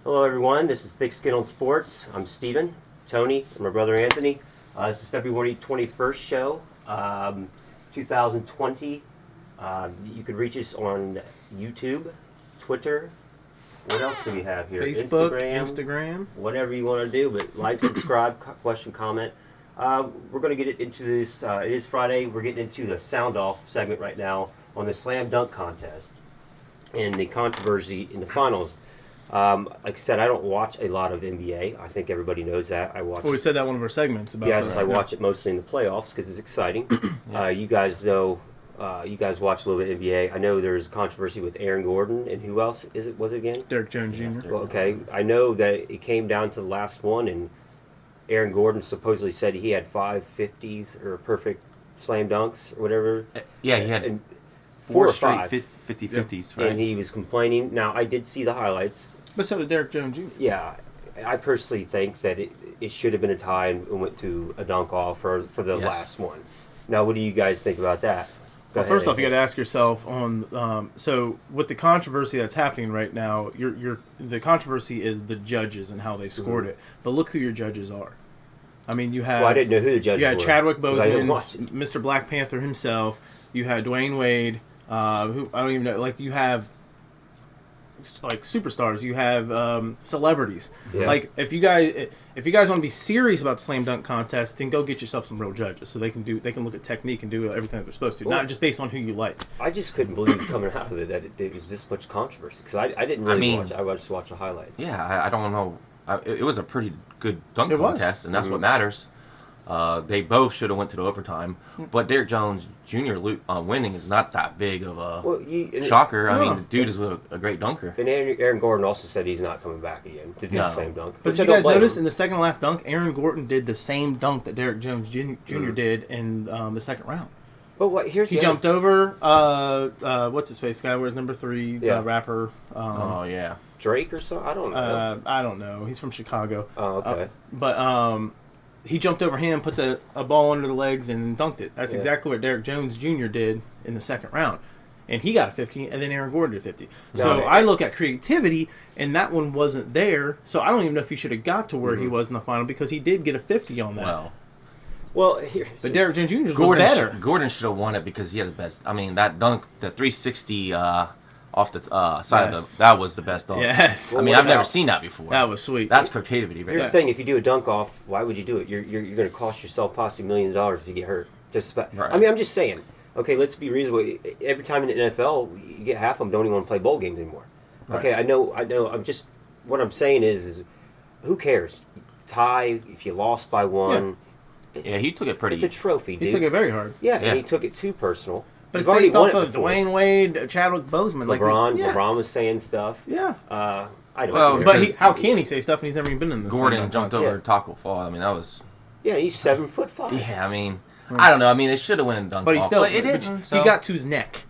Hello, everyone. This is ThickSkinnOnSports. I'm Steven, Tony, and my brother Anthony. This is February 21st show, 2020. You could reach us on YouTube, Twitter. What else do we have here? Facebook, Instagram. Whatever you want to do, but like, subscribe, question, comment. We're going to get into this. It is Friday. We're getting into the sound-off segment right now on the slam dunk contest and the controversy in the finals. Like I said, I don't watch a lot of NBA. I think everybody knows that. I watch. Well, we said that in one of our segments about. Yes, that. I watch it mostly in the playoffs because it's exciting. You guys know. You guys watch a little bit of NBA. I know there's controversy with Aaron Gordon and who else was it again? Derek Jones Jr. Well, okay, I know that it came down to the last one, and Aaron Gordon supposedly said he had 5 50s or perfect slam dunks or whatever. Yeah, he had and four or straight 5. 50-50s, right? And he was complaining. Now, I did see the highlights. But so did Derek Jones Jr. Yeah, I personally think that it should have been a tie and went to a dunk off for the last one. Now, what do you guys think about that? Well, first off, you got to ask yourself on. So with the controversy that's happening right now, the controversy is the judges and how they scored it. But look who your judges are. I mean, you have. Well, I didn't know who the judges were. You had Chadwick Boseman, watch it. Mr. Black Panther himself. You had Dwayne Wade, who I don't even know. Like you have. Like superstars, you have celebrities. Yeah. Like if you guys want to be serious about the slam dunk contest, then go get yourself some real judges so they can look at technique and do everything that they're supposed to, not just based on who you like. I just couldn't believe coming out of it that there was this much controversy because I didn't really watch it. I just watched the highlights. Yeah, I don't know. It was a pretty good dunk It was. contest, and that's what matters. They both should have went to the overtime, but Derek Jones Jr. Winning is not that big of a shocker. I mean, the dude is a great dunker. And Aaron Gordon also said he's not coming back again to do the same dunk. But did you guys notice in the second last dunk, Aaron Gordon did the same dunk that Derek Jones Jr. did in the second round. But what? He jumped over. What's his face? Guy wears number 3. Rapper. Oh yeah, Drake or something. I don't know. I don't know. He's from Chicago. Oh, okay. But he jumped over him, put a ball under the legs, and dunked it. That's exactly what Derek Jones Jr. did in the second round. And he got a 50, and then Aaron Gordon did 50. So I look at creativity, and that one wasn't there. So I don't even know if he should have got to where he was in the final because he did get a 50 on that. Well, but Derek Jones Jr. was better. Gordon should have won it because he had the best. I mean, that dunk, the 360 off the side of that was the best dunk. Yes. I mean, I've never seen that before. That was sweet. That's creativity, right? Here's the thing: if you do a dunk off, why would you do it? You're going to cost yourself possibly $millions if you get hurt. Right. I mean, I'm just saying. Okay, let's be reasonable. Every time in the NFL, you get half of them don't even want to play bowl games anymore. Right. Okay, I know. I'm just. What I'm saying is who cares? Tie if you lost by one. Yeah, he took it pretty. It's a trophy, dude. He took it very hard. Yeah, and he took it too personal. But it's based off of Dwayne Wade, Chadwick Boseman. LeBron was saying stuff. Yeah. I don't know. But how can he say stuff and he's never even been in the Gordon jumped over Taco Fall. I mean, that was... Yeah, he's 7'5". Yeah, I mean, I don't know. I mean, they should have went and dunked but he still, it didn't. He got to his neck.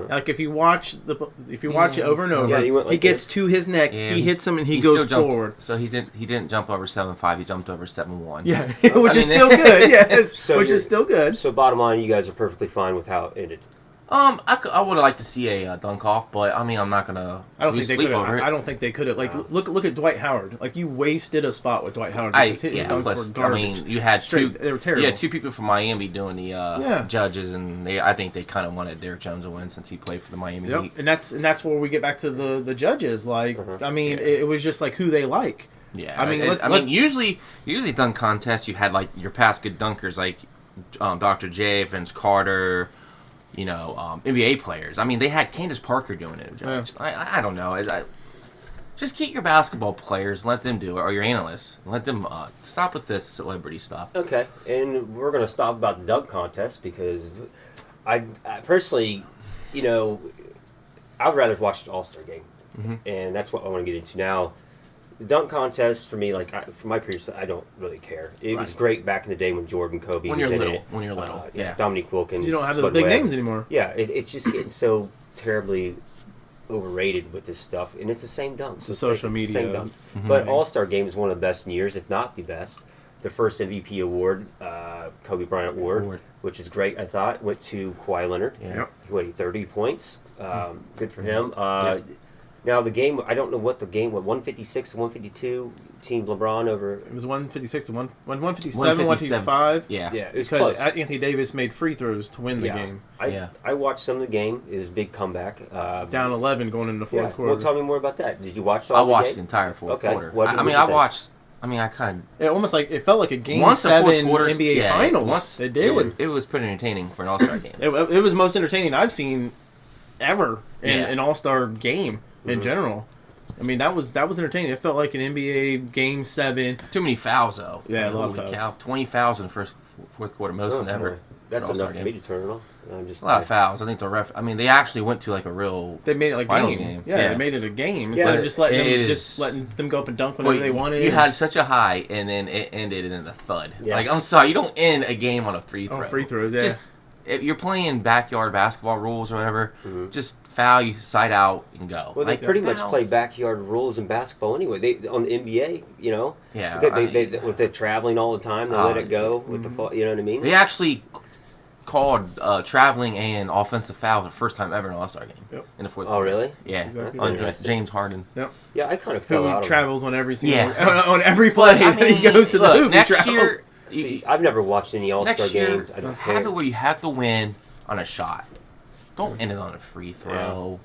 Like if you watch it over and over, he gets to his neck, he hits him, and he goes forward. So he didn't jump over 7'5". He jumped over 7'1". Yeah, which is still good. Yes, which is still good. So bottom line, you guys are perfectly fine with how it ended. I would have liked to see a dunk off, but I mean, I'm not gonna. I don't think they could have. I don't think they could have. Like, look at Dwight Howard. Like, you wasted a spot with Dwight Howard because his dunks were garbage. I mean, you had they were terrible. You had 2 people from Miami doing the judges, and I think they kind of wanted Derek Jones to win since he played for the Miami Heat. And that's where we get back to the judges. Like, I mean, it was just like who they like. Yeah, I mean, usually dunk contests you had like your past good dunkers like Dr. J, Vince Carter. You know, NBA players. I mean, they had Candace Parker doing it. I don't know. Just keep your basketball players and let them do it, or your analysts. Let them stop with this celebrity stuff. Okay, and we're going to stop about the dunk contest because I personally, you know, I would rather watch the AllStar Game, and that's what I want to get into now. The dunk contest, for me, like, for my previous, I don't really care. It was great back in the day when Jordan, Kobe when was you're in little. it. When you're little, Dominique Wilkins. You don't have the big names anymore. Yeah, it's just getting so terribly overrated with this stuff, and it's the same dunks. It's a social media. Same dunks. But AllStar Game is one of the best in years, if not the best. The first MVP award, Kobe Bryant award, which is great, I thought, went to Kawhi Leonard. Yeah. He had 30 points. Good for him. Now the game, I don't know what the game was. 156 to 152. Team LeBron over. It was 156 to 157, 155. Yeah. Yeah, it was Because close. Anthony Davis made free throws to win the game. I watched some of the game. It was a big comeback. Down 11 going into the fourth quarter. Well, tell me more about that. Did you watch I watched the entire fourth quarter. I kind of. It almost like it felt like a Game 7 NBA Finals. It did. It was pretty entertaining for an All-Star game. It was most entertaining I've seen ever in an All-Star game in general. I mean, that was entertaining. It felt like an NBA Game 7. Too many fouls, though. Yeah, a lot of fouls. Cow. 20 fouls in the fourth quarter, most than ever. That's enough for me to turn it on. A lot of fouls. I think the ref. I mean, they actually went to like a real. They made it like a game. Yeah, they made it a game instead of just letting them go up and dunk whenever they wanted. You had such a high, and then it ended in a thud. Yeah. Like, I'm sorry, you don't end a game on a free throw. Oh, free throws, yeah. Just if you're playing backyard basketball rules or whatever, just foul, you side out and go. Well, they pretty much play backyard rules in basketball anyway. They on the NBA, you know. Yeah. They with the traveling all the time, they let it go with the you know what I mean. They actually called traveling and offensive foul the first time ever in an All-Star game in the fourth. Oh, really? Yeah, exactly on James Harden. Yep. Yeah, I kind of fell out. Who travels on every single on every play that he goes to the hoop. Next year, see, I've never watched any All-Star games. I don't have it where you have to win on a shot. Don't end it on a free throw.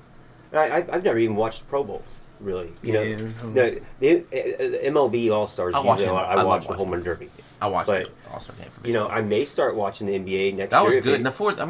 Yeah. I've never even watched Pro Bowls. Really, you know, the MLB All Stars. I watch the home run derby. I watched the All-Star game. You know, I may start watching the NBA next year. That was good.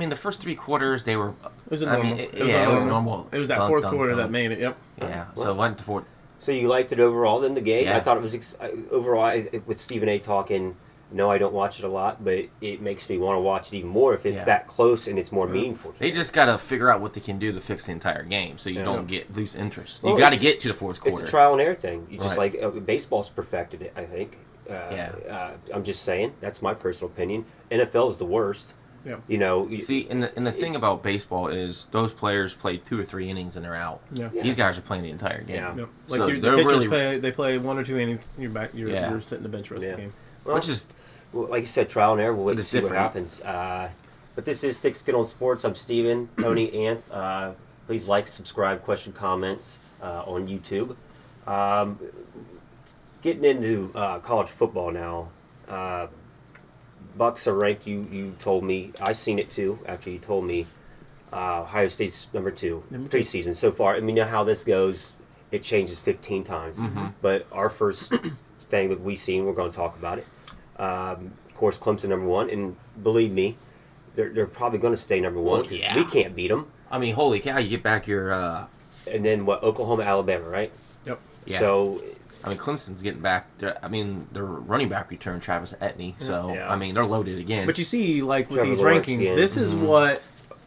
In the first three quarters, they were. It was normal. It was normal. It was that fourth quarter that made it. Yep. Yeah. So it went to fourth. So you liked it overall? Then the game, Yeah. I thought it was overall. With Stephen A. talking, no, I don't watch it a lot, but it makes me want to watch it even more if it's that close and it's more meaningful. They just got to figure out what they can do to fix the entire game, so you don't lose interest. You got to get to the fourth quarter. It's a trial and error thing. You just like baseball's perfected it, I think. I'm just saying. That's my personal opinion. NFL is the worst. Yeah. You know. See, and the thing about baseball is those players play 2 or 3 innings and they're out. Yeah. These guys are playing the entire game. Yeah. Yep. So like the pitchers play 1 or 2 innings. You're back. You're sitting the bench rest of the game. Well, which is. Well, like you said, trial and error. We'll wait to see what happens. But this is Thick Skin on Sports. I'm Steven, Tony, Anth. Please like, subscribe, question, comments on YouTube. Getting into college football now. Bucks are ranked. You told me. I seen it too. After you told me, Ohio State's number 2 preseason so far. I mean, you know how this goes. It changes 15 times. But our first thing that we seen, we're going to talk about it. Of course, Clemson number 1, and believe me, they're probably going to stay number 1 because we can't beat them. I mean, holy cow! You get back your. And then what? Oklahoma, Alabama, right? Yep. Yeah. So. I mean, Clemson's getting back. Their running back return, Travis Etienne. So I mean, they're loaded again. But you see, like with these rankings, this is what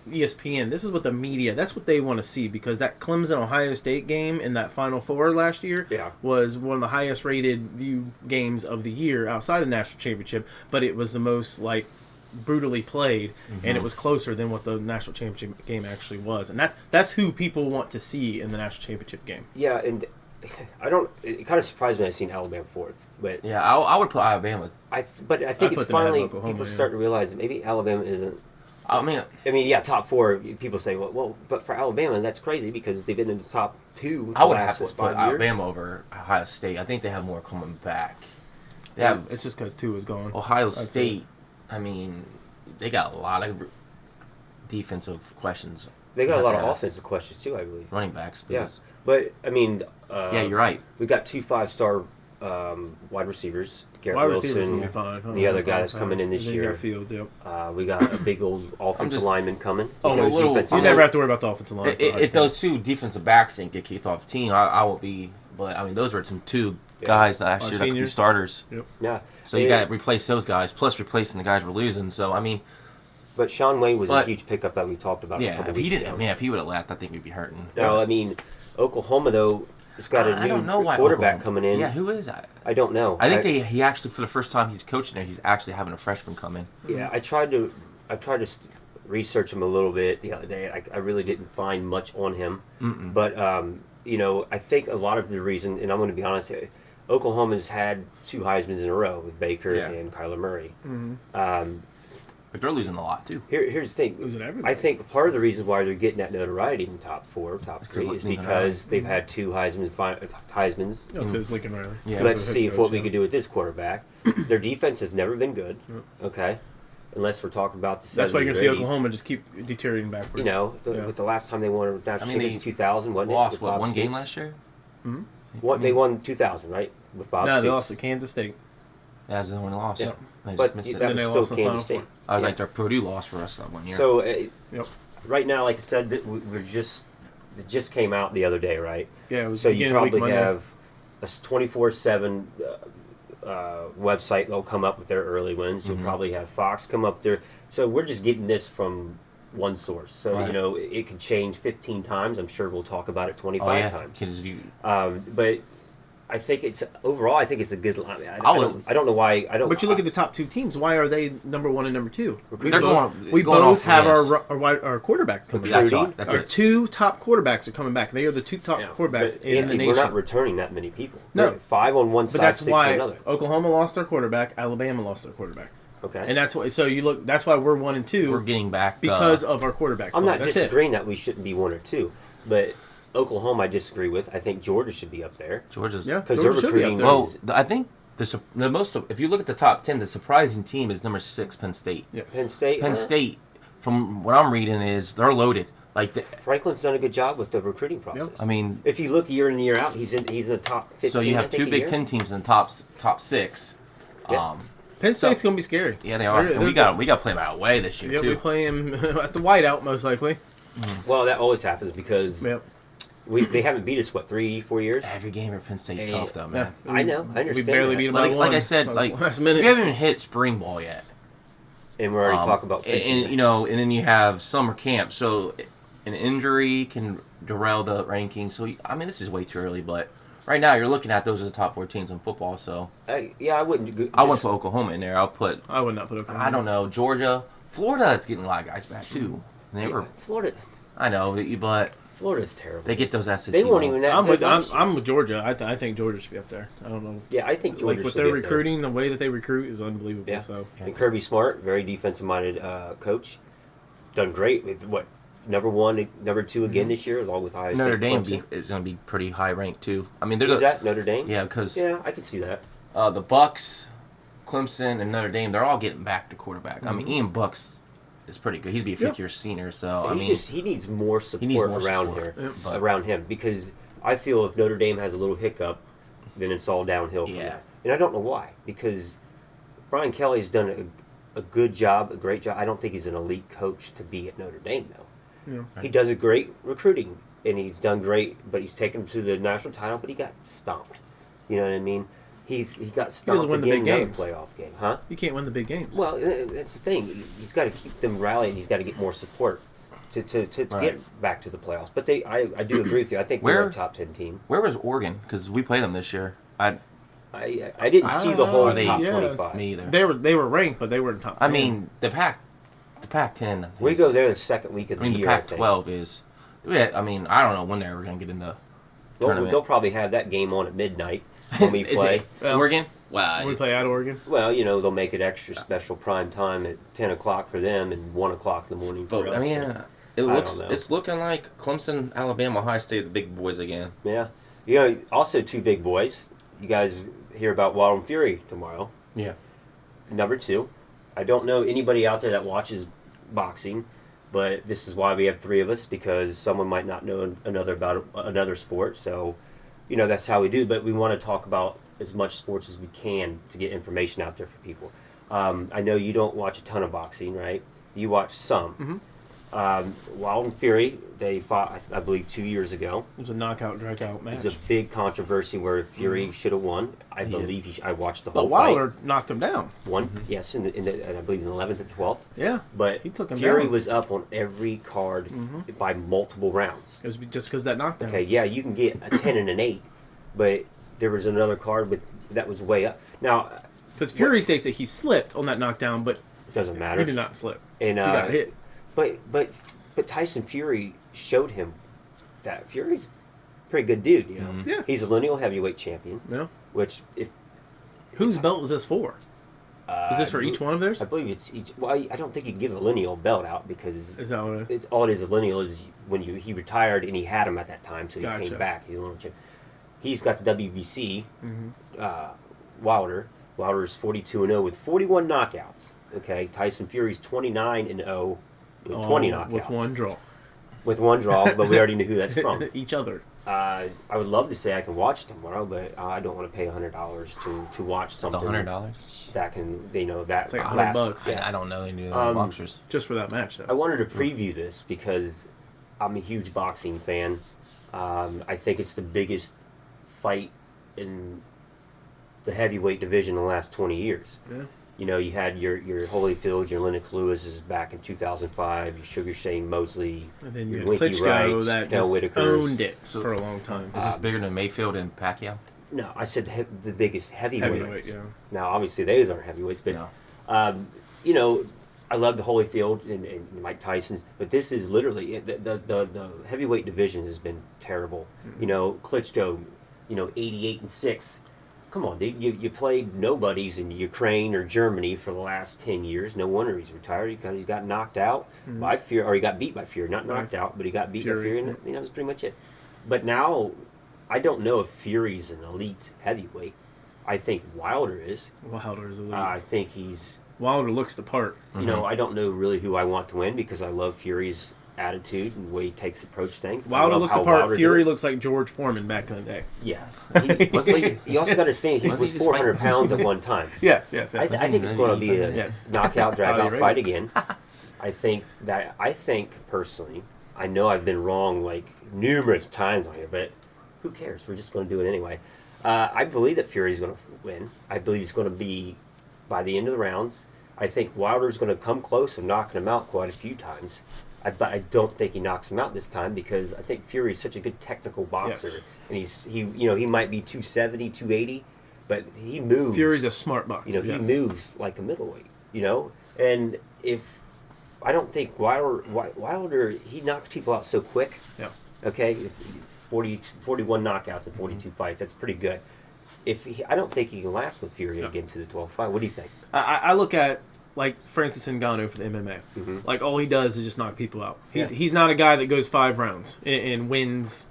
ESPN, this is what the media, that's what they want to see, because that Clemson Ohio State game in that Final Four last year was one of the highest rated view games of the year outside of national championship, but it was the most like brutally played, and it was closer than what the national championship game actually was, and that's who people want to see in the national championship game. Yeah, and it kind of surprised me I seen Alabama 4th, but yeah, I would put Alabama. But I think it's finally people start to realize that maybe Alabama isn't. I mean, yeah, top 4. People say, well, but for Alabama, that's crazy because they've been in the top 2. I would have to put Alabama over Ohio State. I think they have more coming back. Yeah, it's just because 2 is going. Ohio State, I mean, they got a lot of defensive questions. They got a lot of offensive questions too, I believe. Running backs. Yes, but I mean, yeah, you're right. We got 2 5-star wide receivers. Garrett Wilson, be fine. The other guy that's coming in this year. Field, yep. We got a big old offensive lineman coming. You never have to worry about the offensive line. If those 2 defensive backs didn't get kicked off the team, I won't be. But I mean, those were some 2 guys that actually could be starters. Yep. Yeah. So you got to replace those guys, plus replacing the guys we're losing. So I mean. But Sean Wayne was a huge pickup that we talked about. Yeah, if he didn't, if he would have left, I think we'd be hurting. No, I mean, Oklahoma though, it's got a new quarterback coming in. Yeah, who is that? I don't know. I think he actually, for the first time he's coaching there, he's actually having a freshman come in. Yeah, I tried to research him a little bit the other day. I really didn't find much on him. But you know, I think a lot of the reason, and I'm going to be honest, Oklahoma's had 2 Heismans in a row with Baker and Kyler Murray. But they're losing a lot too. Here's the thing. Losing everybody. I think part of the reason why they're getting that notoriety in top 4, top 3 is because they've had 2 Heismans. That's his Lincoln Riley. Yeah. Let's see what we can do with this quarterback. Their defense has never been good. Okay, unless we're talking about the 70s. That's why you're going to see 80s. Oklahoma just keep deteriorating backwards. You know, with the last time they won a national championship, 2000, wasn't lost it? what, one game last year? They won 2000, right? With Bob No, Stoops. they lost to Kansas State. That's the only loss. Yeah. They just But missed it. that Then they was lost still the Kansas Final State. I was like, their Purdue lost for us that one year. So Yep. right now, like I said, it just came out the other day, right? Yeah, it was So beginning you of the week probably Monday. have a 24/7 website. They'll come up with their early wins. You'll probably have Fox come up there. So we're just getting this from one source. So Right. you know it could change 15 times. I'm sure we'll talk about it 25 times. But I think it's overall. I think it's a good. I don't know why. I don't. But you look at the top 2 teams. Why are they number 1 and number 2? We They're both going both off have this. our quarterbacks coming That's back. right. That's Our it. 2 top quarterbacks are coming back. They are the 2 top quarterbacks but in Anthony, the nation. we're not returning that many people. No. We're 5 on one But side, that's 6 on why another. Oklahoma lost their quarterback. Alabama lost their quarterback. Okay. And that's why. So you look. That's why we're 1 and 2. We're getting back because of our quarterback. I'm play. not That's disagreeing that we shouldn't be 1 or 2, but Oklahoma I disagree with. I think Georgia should be up there. Georgia's. Yeah. Because Georgia they're should be up recruiting. there. Well, I think the most. If you look at the top 10, the surprising team is number 6, Penn State. Yes. Penn State. Penn State, from what I'm reading, is they're loaded. Like Franklin's done a good job with the recruiting process. I mean, if you look year in and year out, he's in the top 15. so you I have think, 2 a Big year. Ten teams in the top 6. Yeah. Penn State's going to be scary. Yeah, they are. And we got to play them out way this year Yeah, too. we play him at the whiteout most likely. Well, that always happens because Yep. they haven't beat us 3-4 years. Every game for Penn State's Hey, tough though, man. Yeah. I know. I understand. We barely that. beat him by Like one. I said, So, like last we minute. haven't even hit spring ball yet. And we're already talking about fishing. and you know, and then you have summer camp, so an injury can derail the rankings. So I mean, this is way too early, but right now you're looking at those are the top 4 teams in football. So I wouldn't. I wouldn't put Oklahoma in there. I'll put I would not put Oklahoma. I don't know Georgia, Florida. It's getting a lot of guys back too. And they were, Florida. I know, but Florida's terrible. they get those SEC. They won't even. I'm with Georgia. I think Georgia should be up there. I don't know. Yeah, I think Georgia Like with should their be up there. recruiting, the way that they recruit is unbelievable. Yeah. So And Kirby Smart, very defensive-minded coach, done great with number 1, number 2 again this year, along with Ohio State. Notre Dame Clemson. is going to be pretty high ranked too. I mean, they're Is that Notre Dame? yeah, because Yeah, I can see that. the Bucks, Clemson, and Notre Dame, they're all getting back to quarterback. I mean, Ian Bucks is pretty good. He's be a 5th-year senior, so He needs more support around support, here, but- around him, because I feel if Notre Dame has a little hiccup, then it's all downhill from Yeah. there. And I don't know why, because Brian Kelly's done a good job, a great job. I don't think he's an elite coach to be at Notre Dame, though. yeah. He does a great recruiting, and he's done great, but he's taken him to the national title, but he got stomped. You know what I mean? He got stomped win the again big in another games. playoff game, huh? You can't win the big games. Well, that's the thing. He's got to keep them rallying. He's got to get more support to Right. get back to the playoffs. But I do agree with you. I think they're a top 10 team. Where was Oregon? Because we played them this year. I didn't see the whole Are they- top yeah. 25. Me either. They were ranked, but they were in top. I 10. mean, the Pac-10. We go there the second week of I the mean, the year. I think. Pac-12 is. Yeah, I mean, I don't know when they're ever going to get in the They'll tournament. probably have that game on at midnight when we Is play. it Well, Oregon? Well, we play at Oregon. Well, they'll make it extra special prime time at 10 o'clock for them and 1 o'clock in the morning for but us. I mean, I it's don't know. looking like Clemson, Alabama, Ohio State, the big boys again. Yeah. Also 2 big boys. You guys hear about Wild and Fury tomorrow. Yeah. Number 2. I don't know anybody out there that watches boxing, but this is why we have 3 of us, because someone might not know about another sport. So, that's how we do. But we want to talk about as much sports as we can to get information out there for people. I know you don't watch a ton of boxing, right? You watch some. Mm-hmm. Wild and Fury, they fought, I believe, 2 years ago. It was a knockout, drag-out match. It was a big controversy where Fury should have won. I did. believe I watched the whole But fight. Wilder knocked him down. Won, yes, in the I believe in the 11th and 12th. Yeah, But he took him Fury down. was up on every card by multiple rounds. It was just because that knockdown. Okay, yeah, you can get a 10 and an 8, but there was another card that was way up. Now, Because Fury states that he slipped on that knockdown, but it doesn't matter. he did not slip. And He got hit. But Tyson Fury showed him that Fury's a pretty good dude. Yeah. He's a lineal heavyweight champion. Yeah. Which, if Whose belt was this for? Is this for each one of theirs? I believe it's each. Well, I don't think you can give a lineal belt out because Is that what it is? it's all it is. A lineal is when he retired and he had him at that time, so he Gotcha. came back. He's got the WBC. Wilder. Wilder's 42-0 with 41 knockouts. Okay, Tyson Fury's 29-0 with 20 knockouts. With one draw. With one draw, but we already knew who that's from. Each other. I would love to say I can watch it tomorrow, but I don't want to pay $100 to watch something. It's $100. That can that. It's like $100. Yeah. I don't know any other boxers. Just for that match, though. I wanted to preview this because I'm a huge boxing fan. I think it's the biggest fight in the heavyweight division in the last 20 years. Yeah. You had your Holyfield, your Lennox Lewis's back in 2005, your Sugar Shane Mosley, And then your you had Winky Klitschko Wrights, that Cal just Whitakers. owned it for a long time. Is this bigger than Mayfield and Pacquiao? No, I said the biggest heavyweights. Heavyweight, yeah. Now, obviously, those aren't heavyweights, but No. I love the Holyfield and Mike Tyson, but this is literally the heavyweight division has been terrible. Klitschko, 88-6. Come on, dude. You played nobodies in Ukraine or Germany for the last 10 years. No wonder he's retired because he's got knocked out by Fury, or he got beat by Fury. Not knocked out, but he got beat by Fury, and that's pretty much it. But now, I don't know if Fury's an elite heavyweight. I think Wilder is. Wilder is elite. I think he's... Wilder looks the part. I don't know really who I want to win because I love Fury's attitude and the way he takes approach things. Wilder looks the part. Fury looks like George Foreman back in the day. Yes. You also got to understand he was 400 pounds at one time. Yes. I think it's going to be a knockout, drag-out fight again. I think personally, I know I've been wrong like numerous times on here, but who cares? We're just going to do it anyway. I believe that Fury's going to win. I believe he's going to be by the end of the rounds. I think Wilder's going to come close to knocking him out quite a few times. But I don't think he knocks him out this time because I think Fury is such a good technical boxer, and he might be 270, 280, but he moves. Fury's a smart boxer. He moves like a middleweight. And if I don't think Wilder he knocks people out so quick. Yeah. Okay, 41 knockouts in 42 fights. That's pretty good. I don't think he can last with Fury again to the 12th fight. What do you think? I look at like Francis Ngannou for the MMA. Mm-hmm. Like all he does is just knock people out. He's not a guy that goes 5 rounds and wins.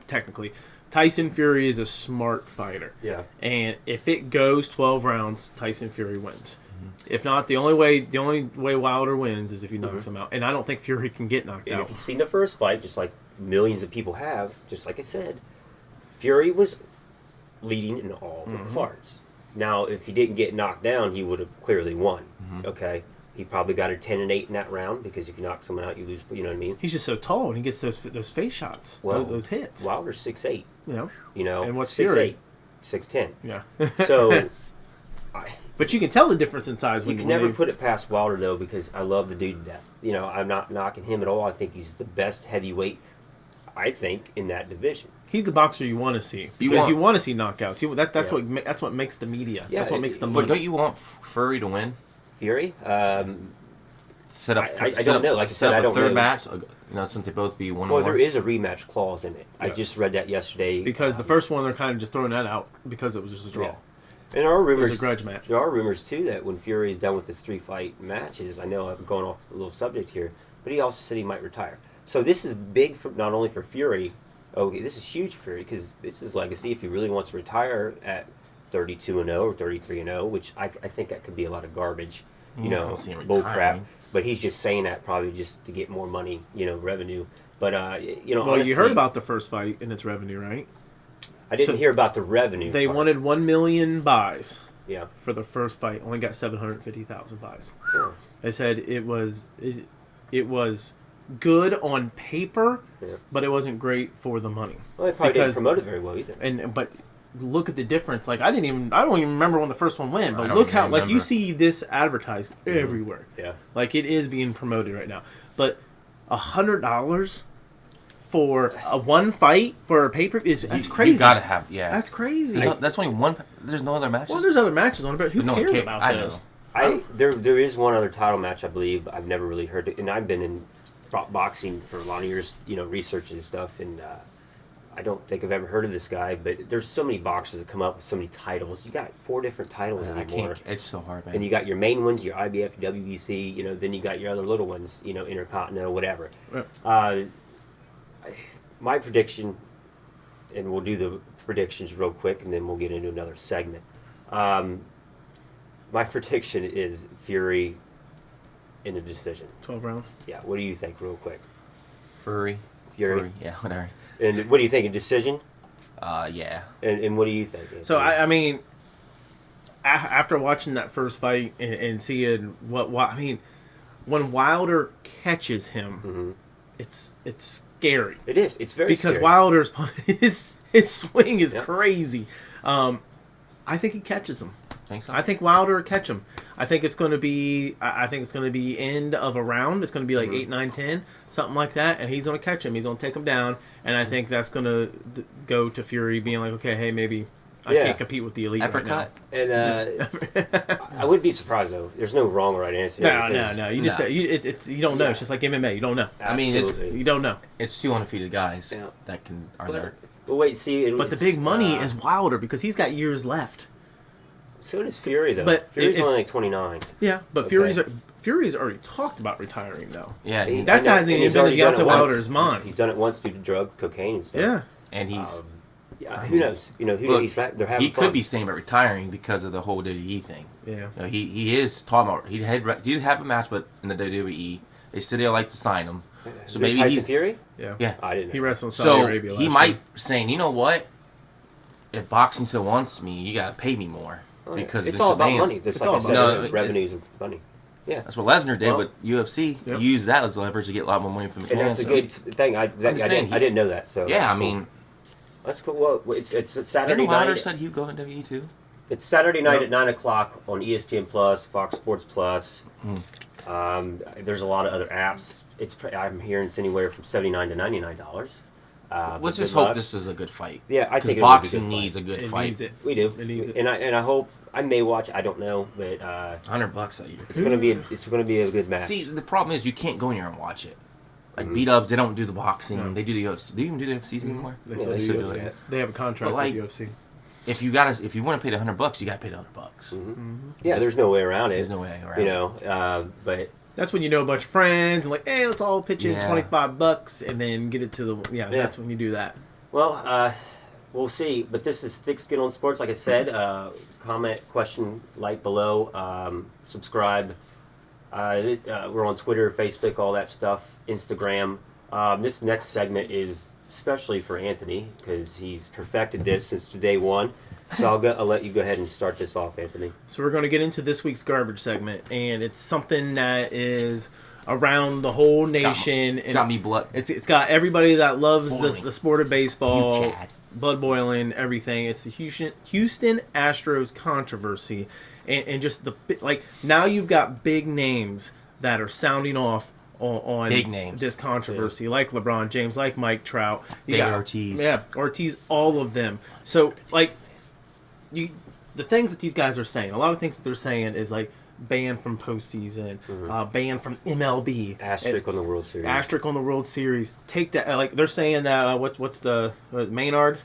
Technically, Tyson Fury is a smart fighter. Yeah. And if it goes 12 rounds, Tyson Fury wins. Mm-hmm. If not, the only way Wilder wins is if he knocks him out. And I don't think Fury can get knocked out. If you've seen the first fight, just like millions of people have, just like I said, Fury was leading in all the parts. Now, if he didn't get knocked down, he would have clearly won. Mm-hmm. Okay, he probably got a 10-8 in that round because if you knock someone out, you lose. You know what I mean? He's just so tall, and he gets those face shots, those hits. Wilder's 6'8". And what's 6'8", Fury? 6'10". Yeah. So, but you can tell the difference in size. You can never put it past Wilder though because I love the dude to death. I'm not knocking him at all. I think he's the best heavyweight. I think in that division. He's the boxer you want to see because you want to see knockouts. That's what makes the media. Yeah, that's what makes the money. But don't you want Fury to win? Fury? Set up. I don't know. Like I said, I don't know. Third match. Since they both be 1-1. Well, there is a rematch clause in it. Yes. I just read that yesterday. Because the first one they're kind of just throwing that out because it was just a draw. Yeah. And there are rumors. It was a grudge match. There are rumors too that when Fury is done with his 3-fight matches, I know I'm going off the little subject here, but he also said he might retire. So this is big for not only for Fury. Okay, this is huge for Fury because this is legacy. If he really wants to retire at 32-0 or 33-0, which I think that could be a lot of garbage, bull crap. But he's just saying that probably just to get more money, revenue. But honestly, well, you heard about the first fight and its revenue, right? I didn't hear about the revenue. They wanted 1 million buys. Yeah. For the first fight, only got 750,000 buys. Yeah. They said it was good on paper, but it wasn't great for the money. Well, they probably didn't promote it very well either. But look at the difference. Like I don't even remember when the first one went, but look how you see this advertised everywhere. Yeah. Like it is being promoted right now. But $100 for a one fight for a paper that's crazy. You gotta have That's crazy. That's only one. There's no other matches. Well, there's other matches on it, but who cares about those? There is one other title match I believe I've never really heard it, and I've been in boxing for a lot of years, researching stuff, and I don't think I've ever heard of this guy, but there's so many boxers that come up with so many titles. You got 4 different titles anymore. It's so hard, man. And you got your main ones, your IBF, WBC, then you got your other little ones, Intercontinental, whatever. Right. My prediction, and we'll do the predictions real quick, and then we'll get into another segment. My prediction is Fury in a decision. 12 rounds. Yeah, what do you think, real quick? Fury. Yeah, whatever. And what do you think, a decision? Yeah. And what do you think? So, I mean, after watching that first fight and seeing when Wilder catches him, it's scary. It is. It's very because scary. Wilder's his swing is crazy. I think he catches him. Think so? I think Wilder will catch him. I think it's going to be. I think it's going to be end of a round. It's going to be like 8, 9, 10, something like that. And he's going to catch him. He's going to take him down. And I think that's going to go to Fury being like, okay, hey, maybe I can't compete with the elite Uppercut. right now. And I wouldn't be surprised though. There's no wrong or right answer. No. You just you don't know. It's just like MMA. You don't know. I mean, You don't know. It's 2 undefeated guys that are there. But wait, see. But the big money is Wilder because he's got years left. So does Fury though. But Fury's only like 29. Yeah, but Fury's already talked about retiring though. Yeah, that hasn't even been in Deontay Wilder's mind. He's done it once due to drugs, cocaine, and stuff. Yeah, and he's. Who knows? They're having he fun. could be saying about retiring because of the whole WWE thing. Yeah, he is talking about he did have a match, but in the WWE they said they'd like to sign him. So maybe Tyson Fury. Yeah. I didn't know. He wrestled in Saudi Arabia. He might saying, you know what? If boxing still wants me, you got to pay me more because it's all about demands. money. It's like I said, revenues and money. Yeah, that's what Lesnar did, but UFC used that as leverage to get a lot more money from the and that's a good thing. I didn't know that. So yeah, I mean, that's cool. Well, it's Saturday night. Wilder night. said he'd go in WWE too. It's Saturday night at 9:00 on ESPN Plus, Fox Sports Plus. There's a lot of other apps. I'm hearing it's anywhere from $79 to $99. Let's just hope this is a good fight. Yeah, I think boxing needs a good fight. Needs it. We do. It needs it. And I hope I may watch. I don't know, but $100 a year. It's gonna be a good match. See, the problem is you can't go in here and watch it. Like B-Dubs, they don't do the boxing. No. They do the UFC. Do they even do the UFCs anymore? They still do it. They have a contract with UFC. If you want to pay the $100, you got to pay the $100. Yeah, there's no way around it. There's no way around it. But that's when you know a bunch of friends and like, hey, let's all pitch in $25 and then get it to the That's when you do that. Well, we'll see. But this is Thick Skin on Sports. Like I said, comment, question, like below, subscribe. We're on Twitter, Facebook, all that stuff, Instagram. This next segment is especially for Anthony because he's perfected this since day one. So I'll let you go ahead and start this off, Anthony. So we're going to get into this week's garbage segment, and it's something that is around the whole nation. It's got me blood. It's got everybody that loves the sport of baseball, blood boiling, everything. It's the Houston Astros controversy, and just now you've got big names that are sounding off on big names. This controversy, like LeBron James, like Mike Trout, David Ortiz. Yeah, Ortiz, all of them. So the things that these guys are saying, a lot of things that they're saying is like banned from postseason, banned from MLB, asterisk on the World Series. Asterisk on the World Series. Take that. Like they're saying that what's the Maynard,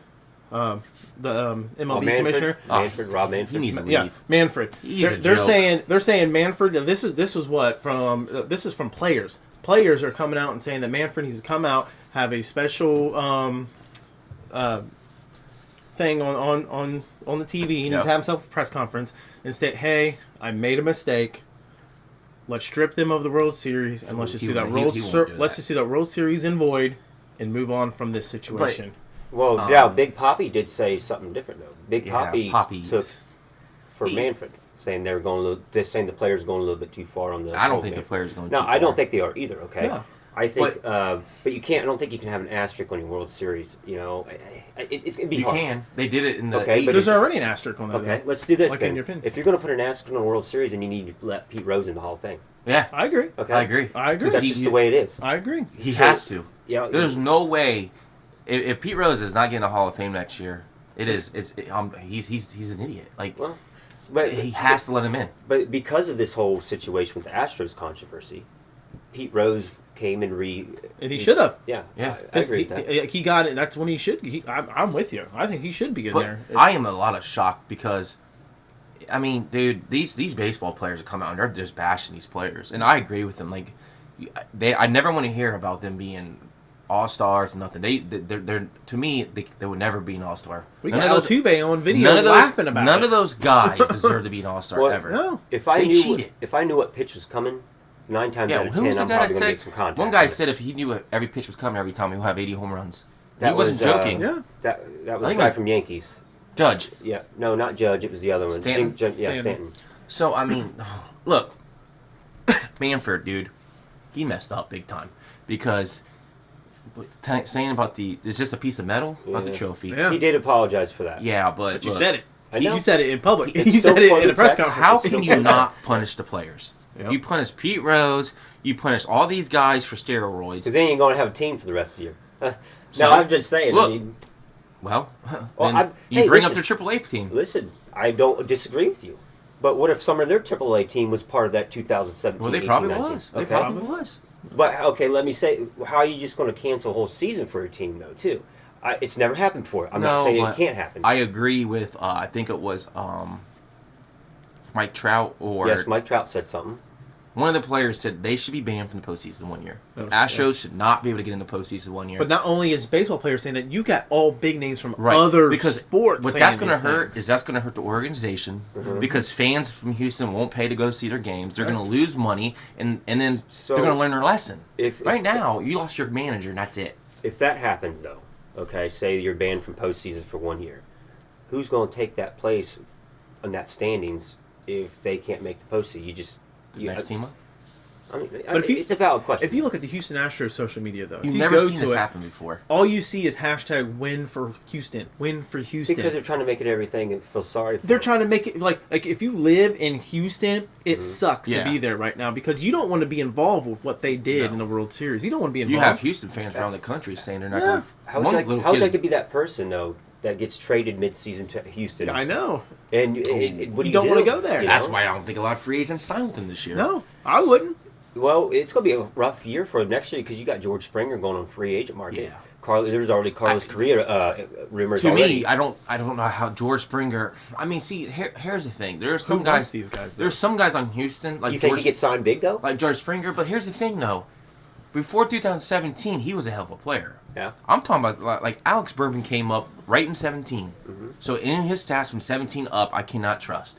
the MLB commissioner, Rob Manfred. He needs to leave. Yeah, Manfred. They're saying Manfred. This is from players. Players are coming out and saying that Manfred needs to come out, have a special thing on the TV. He needs to have himself a press conference and state, "Hey, I made a mistake. Let's strip them of the World Series and let's just do that World Series in void and move on from this situation." Big Papi did say something different though. Big Papi took for Manfred, saying saying the players going a little bit too far on the. I don't think the players going. No, too far. I don't think they are either. Okay. No. I think, but you can't. I don't think you can have an asterisk on your World Series. It'd be hard. You can. They did it in the. Okay, '80s. But there's already an asterisk on that. Okay, let's do this. Like then. in your opinion. If you're going to put an asterisk on the World Series, then you need to let Pete Rose in the Hall of Fame. Yeah, I agree. Okay, I agree. That's just the way it is. I agree. He has to. Yeah. There's no way. If Pete Rose is not getting a Hall of Fame next year, he's an idiot. But he has to let him in. But because of this whole situation with the Astros controversy, Pete Rose came and he should have. Yeah, Yeah. I agree with that. He got it. That's when he should. I'm with you. I think he should be in But there. I am a lot of shock because, I mean, dude, these baseball players that come out and they're just bashing these players, and I agree with them. Like, I never want to hear about them being all-stars or nothing. They're to me they would never be an all-star. We got Altuve on video laughing about it. None of those guys deserve to be an all-star ever. No. If I knew what pitch was coming, 9 times out of 10, I'm probably going to get some contact. One guy said if he knew every pitch was coming every time, he'll have 80 home runs. He wasn't joking. Yeah. That was the guy from Yankees. Judge. Yeah, no, not Judge. It was the other one. Stanton? Stanton. So I mean, look, Manfred, dude, he messed up big time because saying about it's just a piece of metal about the trophy. Yeah. He did apologize for that. Yeah, but You said it. I know. You said it in public. It's You so said it funny in a press that- conference. how can you not punish the players? Yep. You punish Pete Rose. You punish all these guys for steroids. Because then you ain't going to have a team for the rest of the year. So, no, I'm just saying. look, I mean, Well, Well, then hey, bring listen. up their AAA team. listen, I don't disagree with you. But what if some of their AAA team was part of that 2017? Well, they 18, probably 19? was. They Okay. probably was. But okay, let me say, how are you just going to cancel a whole season for a team though? Too, it's never happened before. I'm not saying it but can't happen. I agree with. I think it was Mike Trout or Yes, Mike Trout said something. one of the players said they should be banned from the postseason 1 year. Oh, Astros should not be able to get in the postseason 1 year. But not only is baseball players saying that, you got all big names from Right, other because sports. what saying that's going to these hurt things. is that's going to hurt the organization because fans from Houston won't pay to go see their games. They're going to lose money, and then So, they're going to learn their lesson. if- right if- now, you lost your manager, and that's it. If that happens though, okay, say you're banned from postseason for 1 year, who's going to take that place on that standings if they can't make the postseason? Next team up. I mean, But it's a valid question. If you look at the Houston Astros social media, though, if You've you never go seen to this it, happen before. all you see is hashtag win for Houston, win for Houston. because they're trying to make it everything and feel sorry for They're them. trying to make it like if you live in Houston, it sucks Yeah. to be there right now because you don't want to be involved with what they did No. in the World Series. You don't want to be involved. You have Houston fans around the country saying they're not Yeah. going to. How would you like to be that person though that gets traded mid-season to Houston? I know. And what do You don't do? wanna go there. You That's know? why I don't think a lot of free agents signed with them this year. No, I wouldn't. Well, it's going to be a rough year for next year because you got George Springer going on free agent market. Yeah. There's already Carlos Correa rumors. To already. me, I don't know how George Springer. I mean, see, here's the thing. There are some Who guys. wants these guys, though? There's some guys on Houston like You think George, he gets signed big though? like George Springer. But here's the thing, though. Before 2017, he was a hell of a player. Yeah. I'm talking about like Alex Bourbon came up right in 17. So in his stats from 17 up, I cannot trust.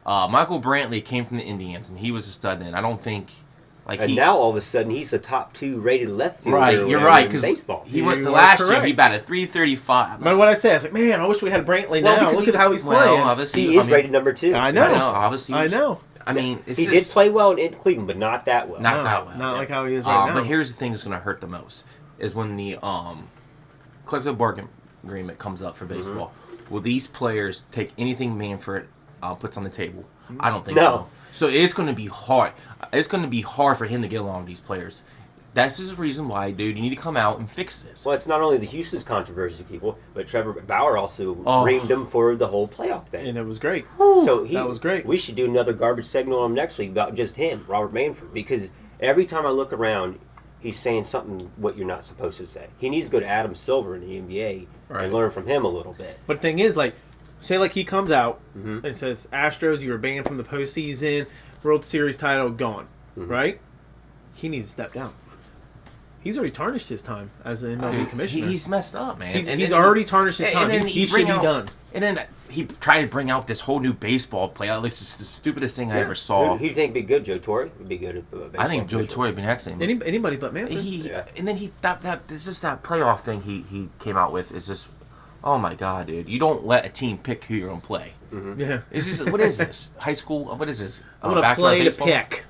Michael Brantley came from the Indians, and he was a stud then. I don't think And now all of a sudden he's the top 2 rated left fielder. right. or You're whatever right in because baseball. he went You the are last year. correct. He batted 335. Remember what I said? I was like, man, I wish we had Brantley Well, now. because Look at how he's playing. Obviously, He is rated number 2. I know. Obviously, I know. I mean, it's He just, did play well in Cleveland, but not that well. Not that well. Not like how he is right now. But here's the thing that's going to hurt the most is when the collective bargaining agreement comes up for baseball. Will these players take anything Manfred puts on the table? I don't think No. so. So it's going to be hard. It's going to be hard for him to get along with these players. That's just the reason why, dude, you need to come out and fix this. Well, it's not only the Houston's controversy people, but Trevor Bauer also Oh. reamed them for the whole playoff thing. And it was great. So that was great. We should do another garbage segment on him next week about just him, Robert Manfred, because every time I look around, he's saying something what you're not supposed to say. He needs to go to Adam Silver in the NBA Right. and learn from him a little bit. But the thing is, like, say like he comes out and says, Astros, you were banned from the postseason, World Series title gone, right? He needs to step down. He's already tarnished his time as an MLB commissioner. He's messed up, man. He's already tarnished his time. And then He should be done. And then he tried to bring out this whole new baseball play. It's just the stupidest thing I ever saw. Who do you think would be good? Joe Torre would be good at baseball. I think Joe commissioner. Torre would be excellent. Anybody but Manfred. And then it's just that playoff thing he came out with is just, oh my god, dude! You don't let a team pick who you're gonna play. Yeah. Is this what is this? High school? What is this? I'm going to backyard play to baseball? pick.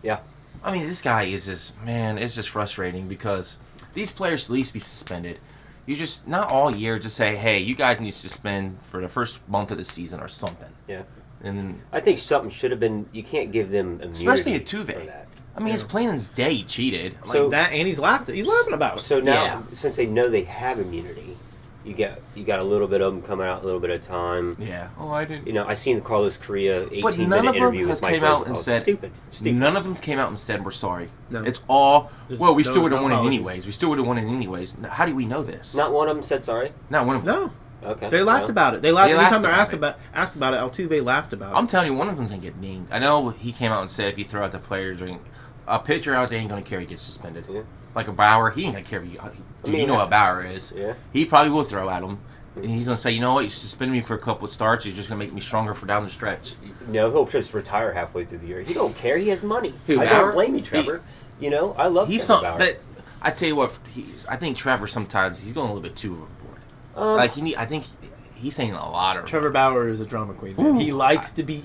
Yeah. I mean, this guy is just, man, it's just frustrating because these players should at least be suspended. You just, not all year, just say, hey, you guys need to suspend for the first month of the season or something. Yeah. And then, I think something should have been. You can't give them immunity. especially at for Tuve. that. I mean, it's plain as day he cheated. So- That and he's laughing about it. So now, Yeah. since they know they have immunity, you got a little bit of them coming out a little bit at a time. Yeah. Oh, I didn't. I seen the Carlos Correa 18-minute But none of them interview has with Mike came out and Rosenthal. said Stupid. None of them came out and said we're sorry. No. It's all well. We still would have won it apologies. anyways. We still would have won it anyways. How do we know this? Not one of them said sorry. Not one of them. No. Okay. They laughed well, about it. They laughed every time they're about asked about it. Altuve laughed about it. I'm telling you, one of them's gonna get named. I know he came out and said if you throw out the players, or a pitcher out there ain't gonna care he gets suspended. Yeah. Like a Bauer, he ain't gonna care. You know what Bauer is. Yeah. He probably will throw at him. And he's gonna say, you know what, you suspended me for a couple of starts. You're just gonna make me stronger for down the stretch. He'll just retire halfway through the year. He don't care. He has money. Who, I Bauer? don't blame you, Trevor. I love He's Trevor some, Bauer. but I tell you what, I think Trevor sometimes he's going a little bit too overboard. I think he's saying a lot of. Trevor Bauer is a drama queen. Man. He likes to be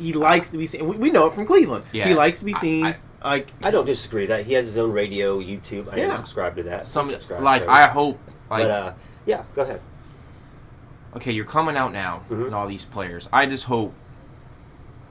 seen. We know it from Cleveland. Yeah. He likes to be seen. I don't disagree that he has his own radio, YouTube. I didn't subscribe to that. I hope. But yeah, go ahead. Okay, you're coming out now, and all these players. I just hope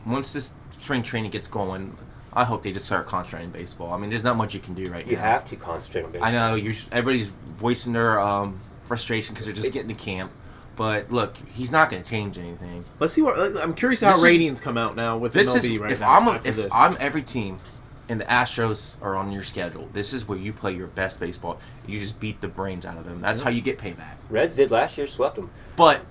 once this spring training gets going, I hope they just start concentrating on baseball. I mean, there's not much you can do right now. You have to concentrate on baseball. I know everybody's voicing their frustration because they're just getting to camp. But look, he's not going to change anything. Let's see what. I'm curious how ratings come out now with MLB right now. If I'm every team, and the Astros are on your schedule, this is where you play your best baseball. You just beat the brains out of them. That's how you get payback. Reds did last year, swept them. But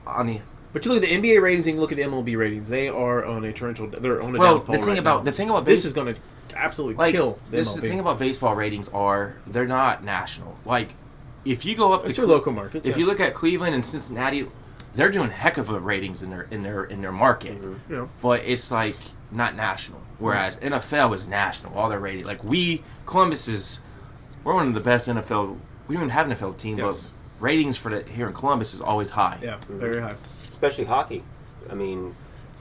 But you look at the NBA ratings and you look at the MLB ratings. They are on a torrential. They're on a well, downfall the thing right about now. this is going to absolutely kill the MLB. The thing about baseball ratings are they're not national. Like if you go up It's to your local markets. if you look at Cleveland and Cincinnati, they're doing heck of a ratings in their market. Yeah. But it's like not national. Whereas NFL is national. All their ratings, like we're one of the best NFL. We don't even have an NFL team, Yes. but ratings for here in Columbus is always high. Yeah, very high. Especially hockey. I mean,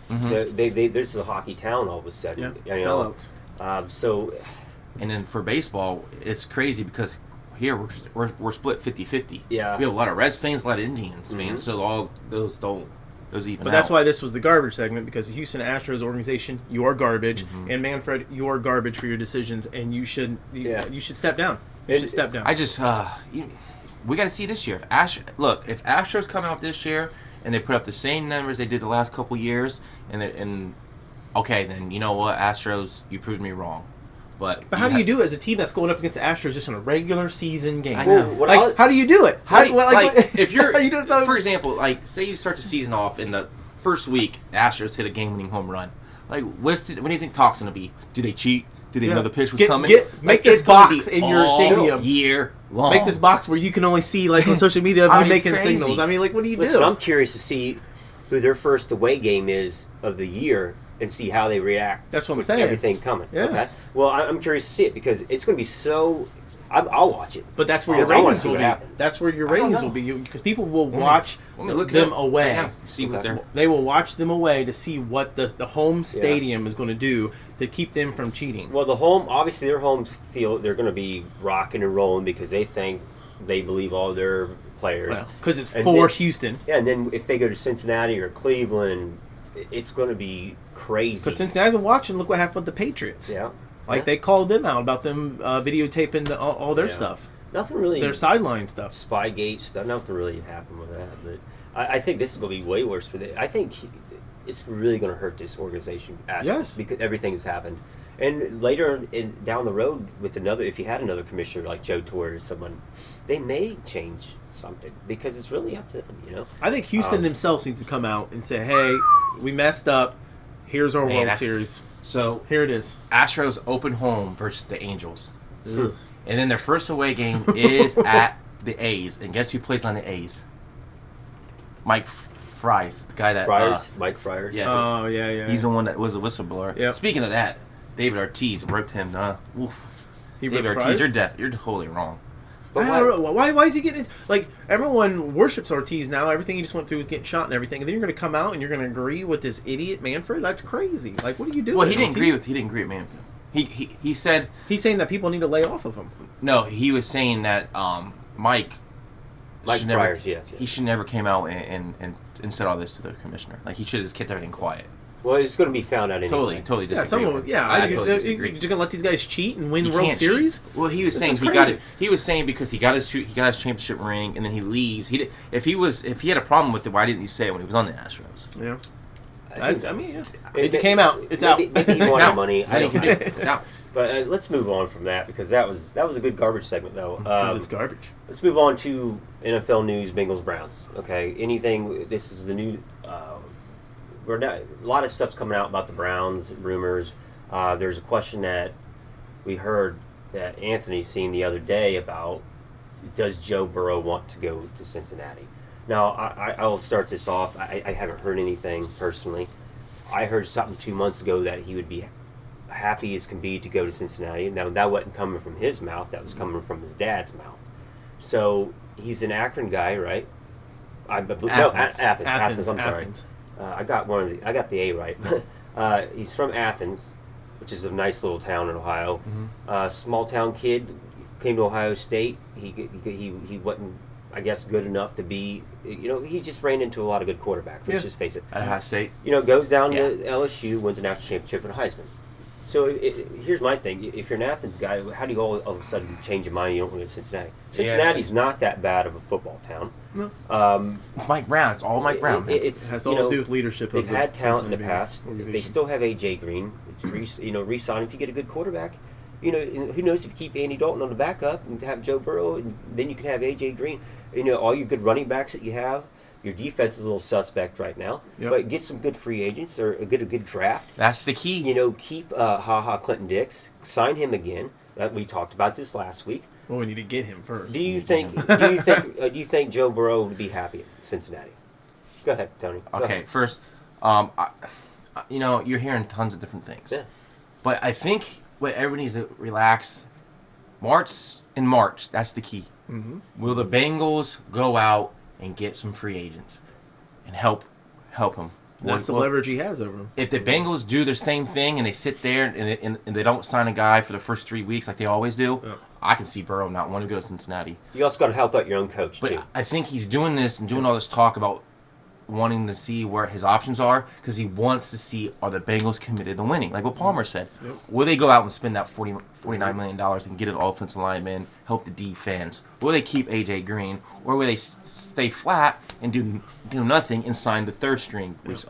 this is a hockey town all of a sudden. Yeah, sellouts. So, and then for baseball, it's crazy because here we're split 50-50. Yeah. We have a lot of Reds fans, a lot of Indians fans, so all those even But that's why this was the garbage segment, because the Houston Astros organization, you are garbage, and Manfred, you are garbage for your decisions, and you should step down. You should step down. I just we got to see this year. If Astros come out this year and they put up the same numbers they did the last couple years, and okay, then you know what, Astros, you proved me wrong. But how do you do it as a team that's going up against the Astros just in a regular season game? I know. How do you do it? If you're, you do for example, say you start the season off in the first week, Astros hit a game-winning home run. Like, what do you think talk's going to be? Do they cheat? Do they know the pitch was coming? Make this box in your stadium year long. Make this box where you can only see on social media of you making signals. I mean, what do you do? I'm curious to see who their first away game is of the year and see how they react. That's what I'm saying. Everything coming. Yeah. Okay? Well, I'm curious to see it because it's going to be so. I'll watch it. But that's where your ratings will be. That's where your ratings will be, because people will watch them away. See what they will watch them away to see what the home stadium is going to do to keep them from cheating. Well, obviously their homes feel they're going to be rocking and rolling because they believe all their players. Because it's for Houston. Yeah, and then if they go to Cincinnati or Cleveland, it's going to be crazy. Because Cincinnati's been watching. Look what happened with the Patriots. Yeah. They called them out about them videotaping all their stuff. Nothing really. Their sideline stuff. Spygate stuff. Nothing really happened with that. But I think this is going to be way worse for them. I think it's really going to hurt this organization. Yes. Because everything has happened. And later down the road with if you had another commissioner like Joe Torre or someone, they may change something because it's really up to them, I think Houston themselves needs to come out and say, hey, we messed up. Here's our World Series. So here it is. Astros open home versus the Angels. And then their first away game is at the A's. And guess who plays on the A's? Mike Fries, the guy that... Mike Friars. Yeah. Oh, yeah. He's the one that was a whistleblower. Yep. Speaking of that, David Ortiz ripped him. David Ortiz, you're deaf. You're totally wrong. But I don't know. Why is he getting... everyone worships Ortiz now. Everything he just went through was getting shot and everything. And then you're going to come out and you're going to agree with this idiot Manfred? That's crazy. What are you doing? Well, he didn't agree with Manfred. He said... He's saying that people need to lay off of him. No, he was saying that Mike Friars, yes. He should never came out and said all this to the commissioner. He should have just kept everything quiet. Well, it's going to be found out anyway. Totally disagree. Yeah, someone was. Yeah, I totally disagree. You're gonna let these guys cheat and win You the World can't Series? cheat. Well, he was saying he got it. He was saying because he got his championship ring and then he leaves. If he had a problem with it, why didn't he say it when he was on the Astros? Yeah. I mean, it came out. It's out. Maybe he wanted money. I don't know. It's out. But let's move on from that because that was a good garbage segment though. Because it's garbage. Let's move on to NFL news. Bengals Browns. Okay, anything? This is the new. A lot of stuff's coming out about the Browns. Rumors. There's a question that we heard that Anthony seen the other day about: does Joe Burrow want to go to Cincinnati? Now, I will start this off. I haven't heard anything personally. I heard something 2 months ago that he would be happy as can be to go to Cincinnati. Now, that wasn't coming from his mouth. That was coming from his dad's mouth. So, he's an Akron guy, right? Athens. I'm sorry. I got the A right. He's from Athens, which is a nice little town in Ohio. Small town kid, came to Ohio State. He wasn't, I guess, good enough to be. He just ran into a lot of good quarterbacks. Let's just face it. At Ohio State. Goes down to LSU, wins the national championship and Heisman. So here's my thing: if you're an Athens guy, how do you all of a sudden change your mind? You don't want to go to Cincinnati. Cincinnati's not that bad of a football town. No. It's Mike Brown. It's all Mike Brown. It has all to do with leadership. They've had talent in the past. They still have AJ Green. Re-sign if you get a good quarterback. And who knows if you keep Andy Dalton on the backup and have Joe Burrow, and then you can have AJ Green. All your good running backs that you have. Your defense is a little suspect right now, but get some good free agents or a good draft. That's the key. Keep Clinton Dix, sign him again. We talked about this last week. Well, we need to get him first. Do you think Joe Burrow would be happy at Cincinnati? Go ahead, Tony. Go ahead. First, you're hearing tons of different things, but I think what everybody needs to relax. In March, that's the key. Mm-hmm. Will the Bengals go out and get some free agents and help him? That's the leverage he has over him. If the Bengals do the same thing and they sit there and they don't sign a guy for the first 3 weeks like they always do, I can see Burrow not wanting to go to Cincinnati. You also got to help out your own coach, but too. I think he's doing this and doing all this talk about wanting to see where his options are because he wants to see, are the Bengals committed to winning? Like what Palmer said. Yep. Will they go out and spend that $49 million and get an offensive lineman, help the defense? Will they keep A.J. Green? Or will they stay flat and do nothing and sign the third string, which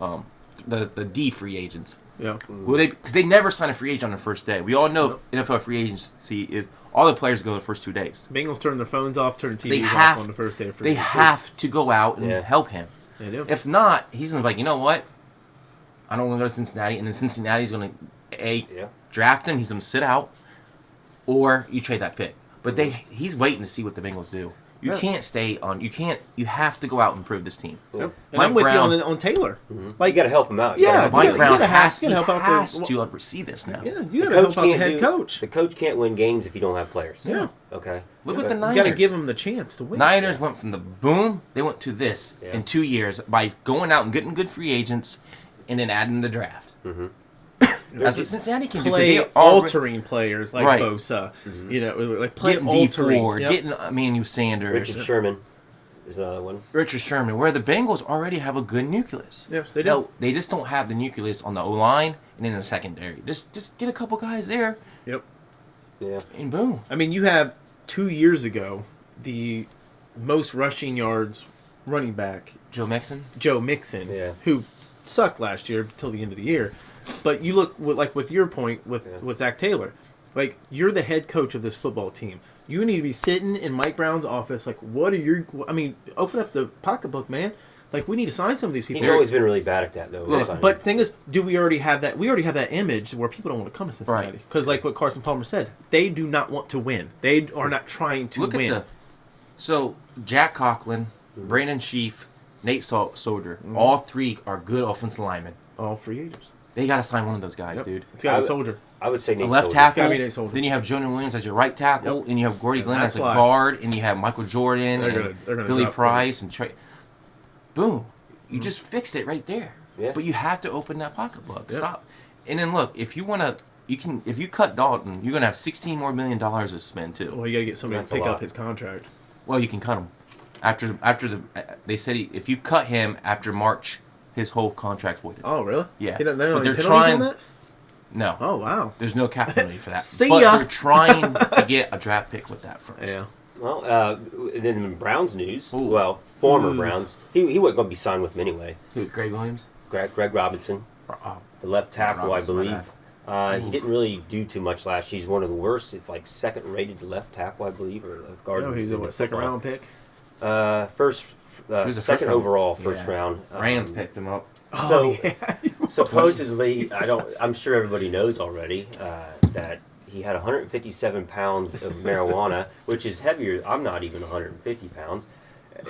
the D free agents? Yeah. Will they? Because they never sign a free agent on the first day. We all know NFL free agency, all the players go the first 2 days. Bengals turn their phones off, turn the TVs off on the first day of free agency. They have to go out and help him. They do. If not, he's going to be like, you know what? I don't want to go to Cincinnati. And then Cincinnati's going to, draft him. He's going to sit out. Or you trade that pick. But he's waiting to see what the Bengals do. You can't stay on. You have to go out and improve this team. Yep. And I'm with you on Taylor. Mm-hmm. Like, you got to help him out. Mike Brown has to oversee this now. Yeah, you got to help out the head coach. The coach can't win games if you don't have players. Yeah. Okay. Look at the Niners. You got to give them the chance to win. Niners went from the boom, they went to this in 2 years by going out and getting good free agents and then adding the draft. Mm-hmm. That's what Cincinnati can do. Play-altering players like Bosa. Mm-hmm. Like play-altering. Getting Emmanuel Sanders. Richard Sherman is another one. Richard Sherman, where the Bengals already have a good nucleus. Yes, they do. No, they just don't have the nucleus on the O-line and in the secondary. Just get a couple guys there. Yep. Yeah. And boom. I mean, you have 2 years ago the most rushing yards running back, Joe Mixon, who sucked last year until the end of the year. But you look with your point with Zach Taylor, like you're the head coach of this football team. You need to be sitting in Mike Brown's office. Like, open up the pocketbook, man. Like, we need to sign some of these people. He's always been really bad at that, though. Look, but the thing is, do we already have that? We already have that image where people don't want to come to Cincinnati. Because, like what Carson Palmer said, they do not want to win. They are not trying to win. So, Jack Conklin, Brandon Sheaf, Nate Soldier, all three are good offensive linemen. All free agents. They got to sign one of those guys, dude. It's got to be Soldier. I would say Nate left Soldier. tackle. It's got to be Nate Soldier. Then you have Jonah Williams as your right tackle, and you have Gordy Glenn as a guard, and you have Michael Jordan and Billy Price and Trey. Boom. You just fixed it right there. Yeah. But you have to open that pocketbook. Yep. Stop. And then look, if you want to, if you cut Dalton, you're going to have $16 more million to spend too. Well, you got to get somebody to pick up his contract. Well, you can cut him. They said if you cut him after March His whole contract's voided. Oh, really? Yeah. They don't But they're penalties trying. on that? No. Oh, wow. There's no cap penalty for that. See but ya. they're trying to get a draft pick with that first. Yeah. Well, then in Browns news, Ooh. well, former Browns, he wasn't going to be signed with them anyway. Who? Greg Williams. Greg Robinson, Oh, the left tackle, Robinson, I my believe. bad. He didn't really do too much last year. He's one of the worst, if like second-rated left tackle, I believe, or left guard. No, he's a second round pick. Second overall, first Yeah. round. Rams picked him up. So yeah. supposedly, I'm sure everybody knows already that he had 157 pounds of marijuana, which is heavier. I'm not even 150 pounds.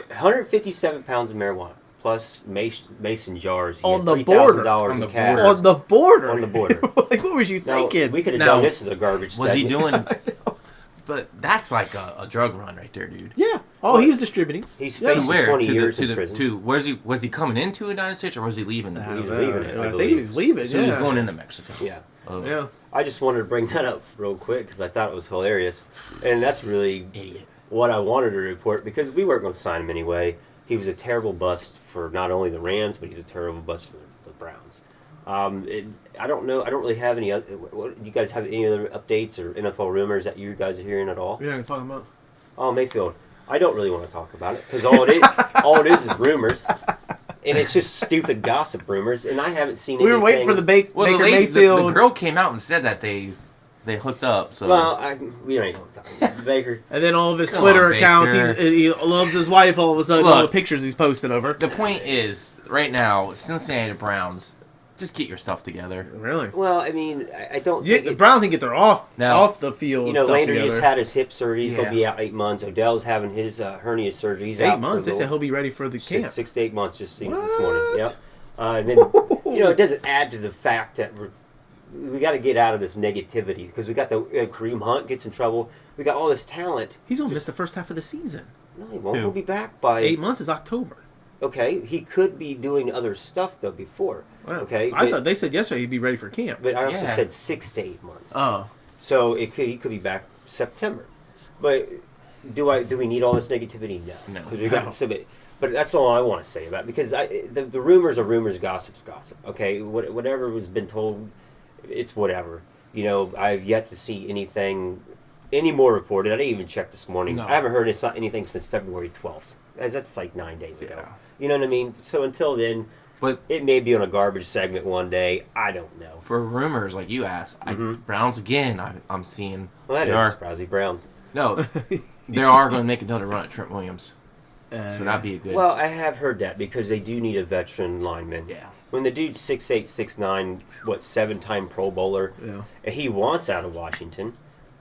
157 pounds of marijuana plus mason jars. He On had the border. $3,000 On in the cash. border. On the border. On the border. Like, what was you Now, thinking? we could have Now, done this as a garbage Was he segment. doing? But that's like a drug run right there, dude. Yeah. Oh, he was distributing. He's To facing where? 20 To years the in prison. was he coming into the United States or was he leaving? I He don't was know. leaving it, I I think believe. he was leaving. So yeah. he's going into Mexico. Yeah. Oh, Yeah. I just wanted to bring that up real quick because I thought it was hilarious. And that's really idiot. what I wanted to report because we weren't going to sign him anyway. He was a terrible bust for not only the Rams, but he's a terrible bust for the Browns. I don't know. I don't really have any other. You guys have any other updates or NFL rumors that you guys are hearing at all? Yeah, talking about. Oh, Mayfield. I don't really want to talk about it because all it is rumors, and it's just stupid gossip rumors. And I haven't seen. We were anything. waiting for the Baker Well, the Mayfield. the girl came out and said that they hooked up. So Well, we don't even want to talk about it. Baker. And then all of his Come Twitter on, accounts, Baker. he loves his wife. All of a sudden, all the Look. pictures he's posting over. the point is, right now, Cincinnati Browns, just get your stuff together. Really? Well, I mean, I don't. Yeah, think the Browns can get their off the field. You know, stuff Landry together. just had his hip surgery. He's going to Yeah. be out 8 months. Odell's having his hernia surgery. He's 8 out months. for They a said little- he'll be ready for the camp. 6 to 8 months. Just seen it this What? morning. Yep. And then it doesn't add to the fact that we got to get out of this negativity because we got the Kareem Hunt gets in trouble. We got all this talent. He's gonna miss the first half of the season. No, he won't. Who? He'll be back by 8 months is October. Okay, he could be doing other stuff though before. Wow. Okay, I thought they said yesterday he'd be ready for camp. but I also Yeah. said 6 to 8 months. Oh, So he could be back September. But do we need all this negativity? No. No. 'Cause we got but that's all I want to say about it because the rumors are rumors, gossip's gossip. Okay, whatever was been told, it's whatever. You know, I've yet to see any more reported. I didn't even check this morning. No. I haven't heard anything since February 12th. That's like 9 days ago. Yeah. You know what I mean? So until then, But it may be on a garbage segment one day. I don't know. for rumors, like you asked, Browns again, I'm seeing. Well, that they is are- Rousey Browns. No, they are going to make another run at Trent Williams. So that'd be a good. Well, I have heard that because they do need a veteran lineman. Yeah. When the dude's 6'8", 6'9", 7-time Pro Bowler, yeah. and he wants out of Washington,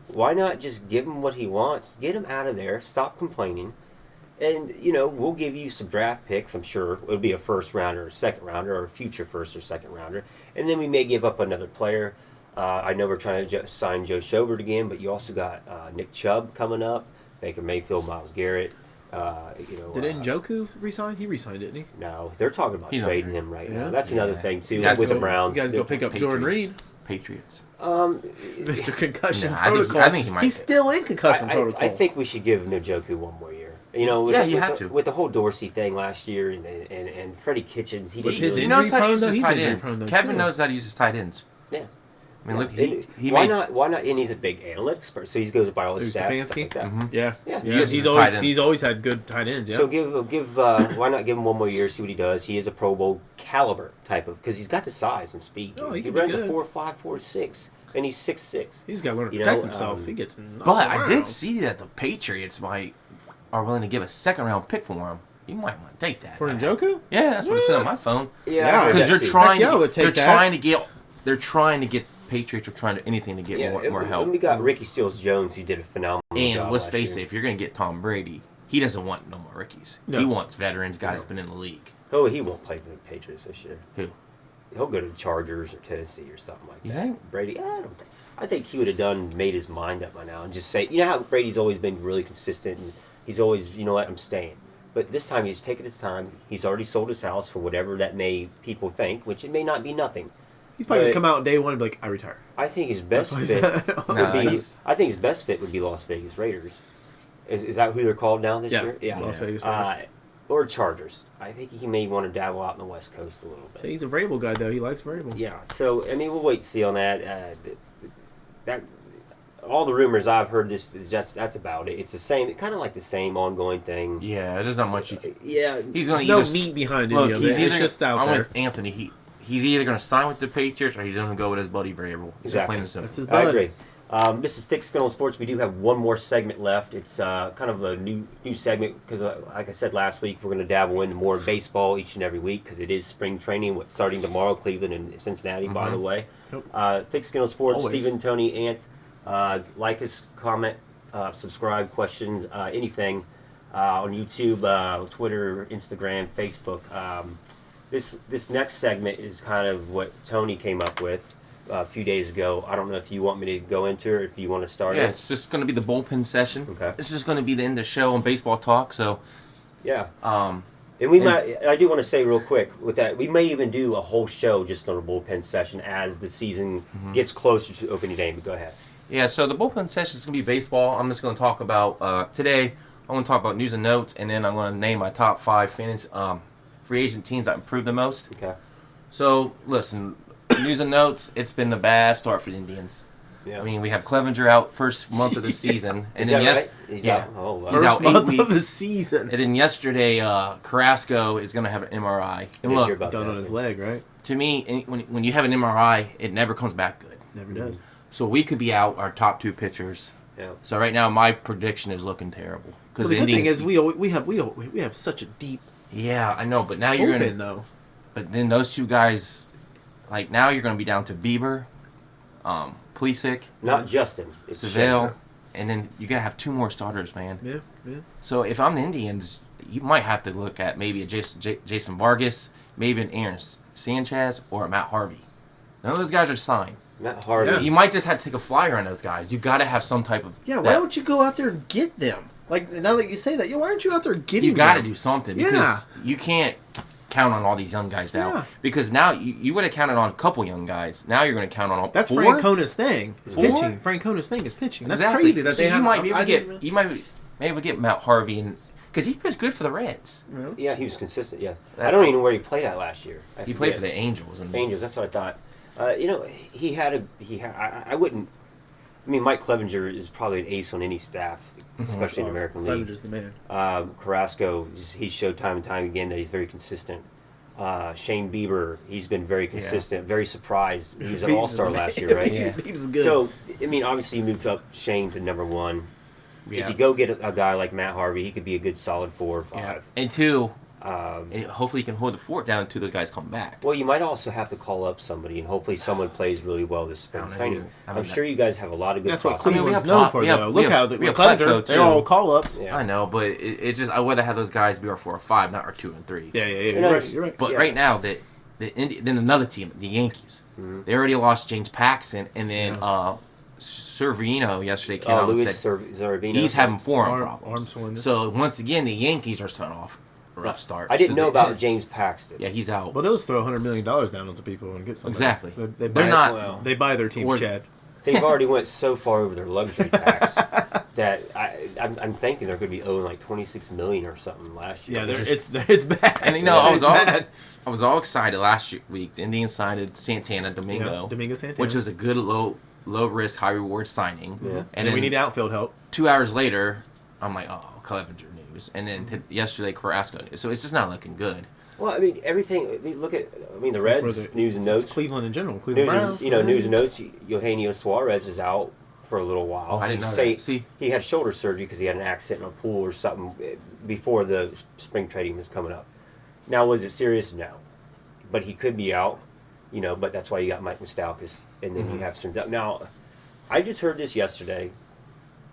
why not just give him what he wants? Get him out of there. Stop complaining. And, we'll give you some draft picks, I'm sure. It'll be a first rounder or a second rounder or a future first or second rounder. And then we may give up another player. I know we're trying to sign Joe Schobert again, but you also got Nick Chubb coming up, Baker Mayfield, Myles Garrett. Did Njoku resign? He resigned, didn't he? No, they're talking about He's trading not- him right Yeah. now. That's another Yeah. thing, too, You guys with the go- Browns. You guys go pick up Jordan Reed. Patriots. Mr. Concussion Nah, I think- Protocol. I think he might- He's still in concussion protocol. I think we should give Njoku one more year. Yeah, you have to. With the whole Dorsey thing last year and Freddie Kitchens, he With didn't his really- He knows how to injury use prone, his though? tight He's injury ends. prone, though, Kevin too. knows how to use his tight ends. Yeah. I mean, look, And he why made, not? Why not? And he's a big analytics person, so he goes by all his Who's stats. Stefanski? Stuff like that. Mhm. Yeah. Yeah. Yeah, He's he's a tight end. always had good tight ends. Yeah. So give why not give him one more year, see what he does. He is a Pro Bowl caliber type of because he's got the size and speed. Oh, he he could be runs a good. 4.5, 4.6, and he's 6'6". He's got to learn to You protect know, himself. He gets knocked but I around. did see that the Patriots are willing to give a second round pick for him. You might want to take that. For Njoku? Yeah, that's what it said on my phone. Yeah, Yeah, I heard Because that they're too. trying. Heck yeah, I would take They're that. trying to get Patriots are trying to anything to get more help. And we got Ricky Seals-Jones, who did a phenomenal job. And let's last face year. it, if you're going to get Tom Brady, he doesn't want no more rookies. No. He wants veterans, guys been in the league. Oh, he won't play for the Patriots this year. Who? He'll go to the Chargers or Tennessee or something like You that. think? Brady? I think he would have made his mind up by now and just say, how Brady's always been really consistent and he's always, I'm staying. But this time he's taken his time. He's already sold his house for whatever that people think, which it may not be nothing. He's probably going But to come out day one and be like, I retire. I think his best That's what he fit said. would No, be. that's- I think his best fit would be Las Vegas Raiders. Is that who they're called now this Yeah, year? Las Vegas Raiders. or Chargers. I think he may want to dabble out in the West Coast a little bit. He's a Vrabel guy, though. He likes Vrabel. Yeah, so, I mean, we'll wait and see on that. That all the rumors I've heard, that's about it. It's the same, kind of like the same ongoing thing. Yeah, there's not much you can... Yeah. He's going to There's no meat behind it. It's just out there. With Anthony. He's either going to sign with the Patriots or he's going to go with his buddy Vrabel. Exactly. That's his I bud. agree. This is Thick Skin on Sports. We do have one more segment left. It's kind of a new segment because, like I said last week, we're going to dabble into more baseball each and every week because it is spring training starting tomorrow, Cleveland and Cincinnati, by the way. Yep. Thick Skin on Sports, Always. Stephen, Tony, Ant. Like us, comment, subscribe, questions, anything on YouTube, Twitter, Instagram, Facebook. This next segment is kind of what Tony came up with a few days ago. I don't know if you want me to go into it or if you want to start it. Yeah, it's just going to be the bullpen session. Okay. It's just going to be the end of the show on Baseball Talk. So, Yeah. I do want to say real quick with that, we may even do a whole show just on a bullpen session as the season gets closer to opening day. But go ahead. Yeah, so the bullpen session is going to be baseball. I'm just going to talk about, today, I'm going to talk about news and notes, and then I'm going to name my top 5 free agent teams that improved the most. Okay. So, listen, news and notes, it's been the bad start for the Indians. Yeah. I mean, we have Clevenger out first month of the season. And Is then that right? He's yeah. out? Oh, wow. He's First out 8 month weeks. of the season. And then yesterday, Carrasco is going to have an MRI. And Didn't look, hear about Done that. on his leg, right? to me, when you have an MRI, it never comes back good. Never does. So we could be out our top 2 pitchers. Yeah. So right now, my prediction is looking terrible. Well, the good thing is we have such a deep Yeah, I know, but now you're bullpen, going to... though. But then those 2 guys, like now you're going to be down to Bieber, Plesac, Not Justin. It's Seville, and then you got to have 2 more starters, man. Yeah, yeah. So if I'm the Indians, you might have to look at maybe a Jason Vargas, maybe an Aaron Sanchez, or a Matt Harvey. None of those guys are signed. Matt Harvey. Yeah. You might just have to take a flyer on those guys. You got to have some type of... Yeah, why don't you go out there and get them? Like, now that you say that, why aren't you out there getting You got to them? do something Yeah. because you can't count on all these young guys now. Yeah. Because now you would have counted on a couple young guys. Now you're going to count on all... That's 4? Francona's thing. Is 4? pitching. Francona's thing is pitching. That's Exactly. crazy that So they you have. might be able to get... You might be able to get Matt Harvey and... Because he was good for the Reds. Yeah, he was consistent. Yeah. I don't even know where he played at last year. He played for the Angels. And Angels. That's what I thought. I wouldn't. I mean, Mike Clevenger is probably an ace on any staff, especially in the American League. Clevenger's the man. Carrasco, he showed time and time again that he's very consistent. Shane Bieber, he's been very consistent, very surprised. He was an all-star last year, right? Yeah. He was good. So, I mean, obviously you moved up Shane to number 1. Yeah. If you go get a guy like Matt Harvey, he could be a good solid 4 or 5. Yeah. And 2, and hopefully he can hold the fort down until those guys come back. Well, you might also have to call up somebody, and hopefully someone plays really well this spring I don't know. training. I mean, I'm sure you guys have a lot of good That's what prospects. Cleveland's we have known for, though. Look how we with have Clevenger, Pleco, they're too. all call-ups. Yeah. I know, but it just I'd rather have those guys be our 4 or 5, not our 2 and 3. Yeah. You know, You're right. But Yeah. right now, then another team, the Yankees, they already lost James Paxton, and then Servino yesterday came out and Luis said Zarvino. he's having forearm Arm problems. soreness. So once again, the Yankees are starting off a rough start. I didn't So know they- about James Paxton. Yeah, he's out. Well, those throw $100 million down on some people and get something. Exactly. They're They're not- Well, They buy their teams, Or- Chad. they've already went so far over their luxury tax that I'm thinking they're going to be owing like $26 million or something last year. Yeah, it's bad. And I It's was all excited last week. The Indians signed Santana Domingo, Domingo Santana. which was a good low risk, high reward signing. Yeah. And then we need outfield help. 2 hours later, I'm like, oh, Clevenger news, and then yesterday Carrasco news. So it's just not looking good. Well, I mean, everything. Look at. I mean, the Reds news and It's notes. Cleveland in general. Cleveland Browns. News and notes. Eugenio Suarez is out for a little while. I didn't know Say that. See? he had shoulder surgery because he had an accident in a pool or something before the spring training was coming up. Now, was it serious? No, but he could be out. But that's why you got Mike Moustakas, and then you have some. Now, I just heard this yesterday,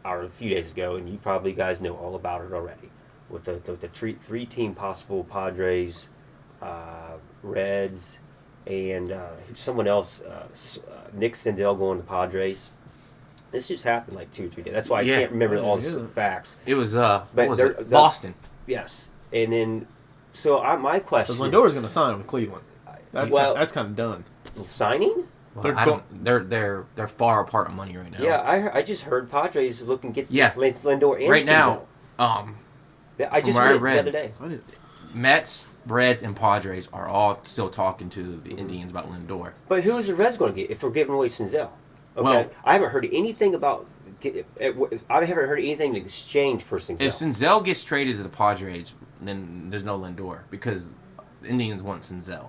or a few days ago, and you probably guys know all about it already. With the 3-team possible Padres, Reds, and someone else, Nick Sendell going to Padres. This just happened like 2 or 3 days. That's why I can't remember all the facts. It was But what was it? Boston. Yes, and then my question. Because Lindor's going to sign with Cleveland. That's kind of done. Signing? Well, they're far apart in money right now. Yeah, I just heard Padres looking to get Yeah. Lindor and right Senzel. now. Yeah, I just from where I read it read, the other day. Mets, Reds, and Padres are all still talking to the Indians about Lindor. But who is the Reds going to get if they're giving away Senzel? Okay, Well, I haven't heard anything about. I haven't heard anything in exchange for Senzel. If Senzel gets traded to the Padres, then there's no Lindor because the Indians want Senzel.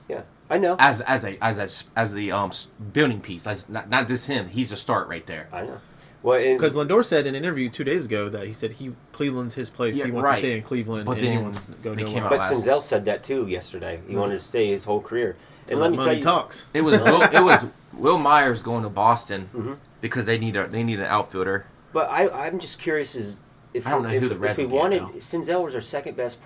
Yeah, I know. As the building piece, not just him. He's a start right there. I know. Well, because Lindor said in an interview 2 days ago that he said Cleveland's his place. Yeah, he wants right. to stay in Cleveland. But and then he wants to go they nowhere came out But else. Senzel said that too yesterday. He wanted to stay his whole career. And let me tell you, talks. It was Will Myers going to Boston because they need an outfielder. But I'm just curious if I don't know who the Reds we would get wanted now. Senzel was our second best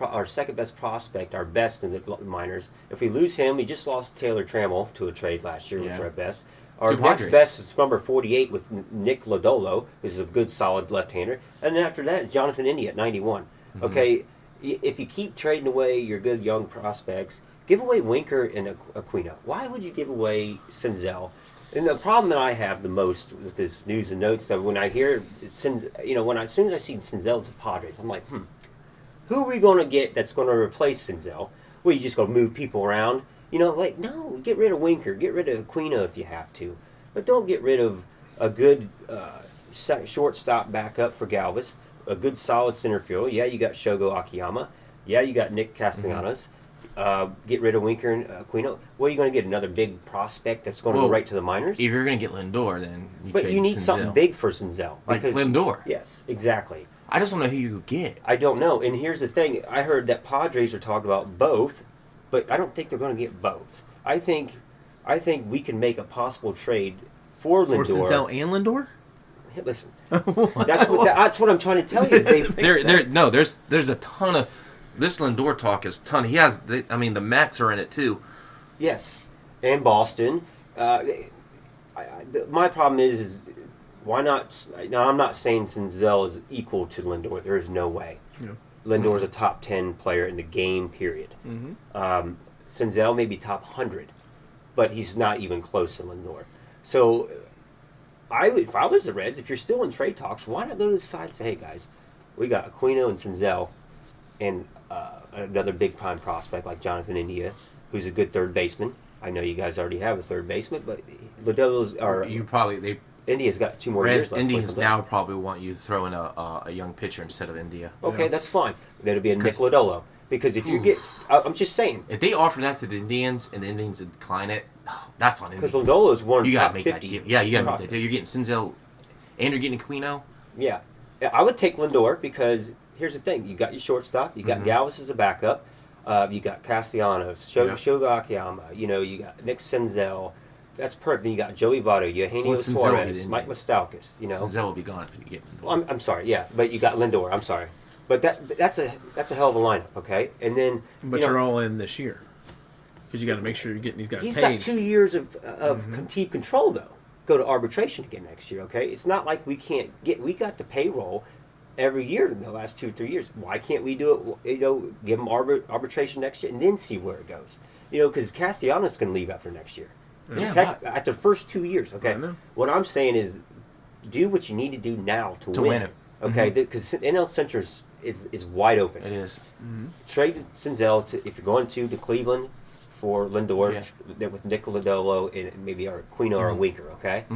prospect, our best in the minors. If we lose him, we just lost Taylor Trammell to a trade last year, which is our best. Our To next Padres. best is number 48 with Nick Lodolo, who's a good, solid left-hander. And then after that, Jonathan India at 91. Okay, if you keep trading away your good young prospects, give away Winker and Aquino. Why would you give away Senzel? And the problem that I have the most with this news and notes that when I hear as soon as I see Senzel to Padres, I'm like, who are we going to get that's going to replace Senzel? Well, you just going to move people around. No, get rid of Winker, get rid of Aquino if you have to, but don't get rid of a good shortstop backup for Galvis, a good solid center fielder. Yeah, you got Shogo Akiyama. Yeah, you got Nick Castellanos. Get rid of Winker and Aquino. What are you going to get? Another big prospect that's going to go right to the minors? If you're going to get Lindor, then you need something big for Senzel. Like Lindor. Yes, exactly. I just don't know who you get. I don't know. And here's the thing. I heard that Padres are talking about both, but I don't think they're going to get both. I think we can make a possible trade for Lindor. For Senzel and Lindor? Hey, listen, that's what I'm trying to tell you. There's a ton of this Lindor talk is ton. He has. The Mets are in it too. Yes, and Boston. My problem is why not? Now I'm not saying Senzel is equal to Lindor. There is no way. Yeah. Lindor is a top 10 player in the game. Period. Senzel may be top 100, but he's not even close to Lindor. So, if I was the Reds, if you're still in trade talks, why not go to the side and say, hey guys, we got Aquino and Senzel, and another big prime prospect like Jonathan India, who's a good third baseman. I know you guys already have a third baseman, but Lodolo's are India's got 2 more years left. Indians now probably want you to throw in a young pitcher instead of India. Okay, that's fine. That'll be a Nick Lodolo. Because if you get, I'm just saying. If they offer that to the Indians and the Indians decline it, that's on Indians. Because Lodolo's one you top gotta make 50. That deal. Yeah, you got to make that deal. You're getting Senzel and you're getting Aquino. Yeah. I would take Lindor because here's the thing. You got your shortstop. You got Galvis as a backup. You got Castellanos, Shogo Akiyama. You got Nick Senzel. That's perfect. Then you got Joey Votto, Eugenio Suarez, Mike Moustakas. Senzel will be gone if you get Lindor. Well, I'm sorry, yeah. But you got Lindor. I'm sorry. But that's a hell of a lineup, okay? And then you're all in this year because you got to make sure you're getting these guys he's paid. He's got 2 years of team control though. Go to arbitration again next year, okay? It's not like we got the payroll every year in the last 2-3 years. Why can't we do it? Give them arbitration next year and then see where it goes. Because Castellanos is going to leave after next year. Yeah, after the first 2 years, okay? What I'm saying is, do what you need to do now to win it. Okay, because NL Central is wide open. It is. Trade Senzel if you're going to Cleveland for Lindor with Nick Lodolo and maybe Aquino or Winker. Okay,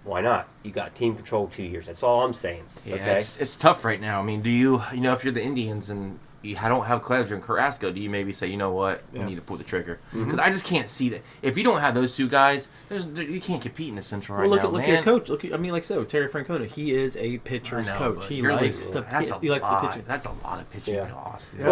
why not? You got team control 2 years. That's all I'm saying. Yeah, okay? It's tough right now. I mean, do you if you're the Indians and you don't have Clevenger and Carrasco, do you maybe say, you know what, we need to pull the trigger? Because I just can't see that. If you don't have those 2 guys, you can't compete in the Central right now. Look at your coach. Terry Francona. He is a pitcher's coach. He likes the pitching. That's a lot of pitching lost. Yeah.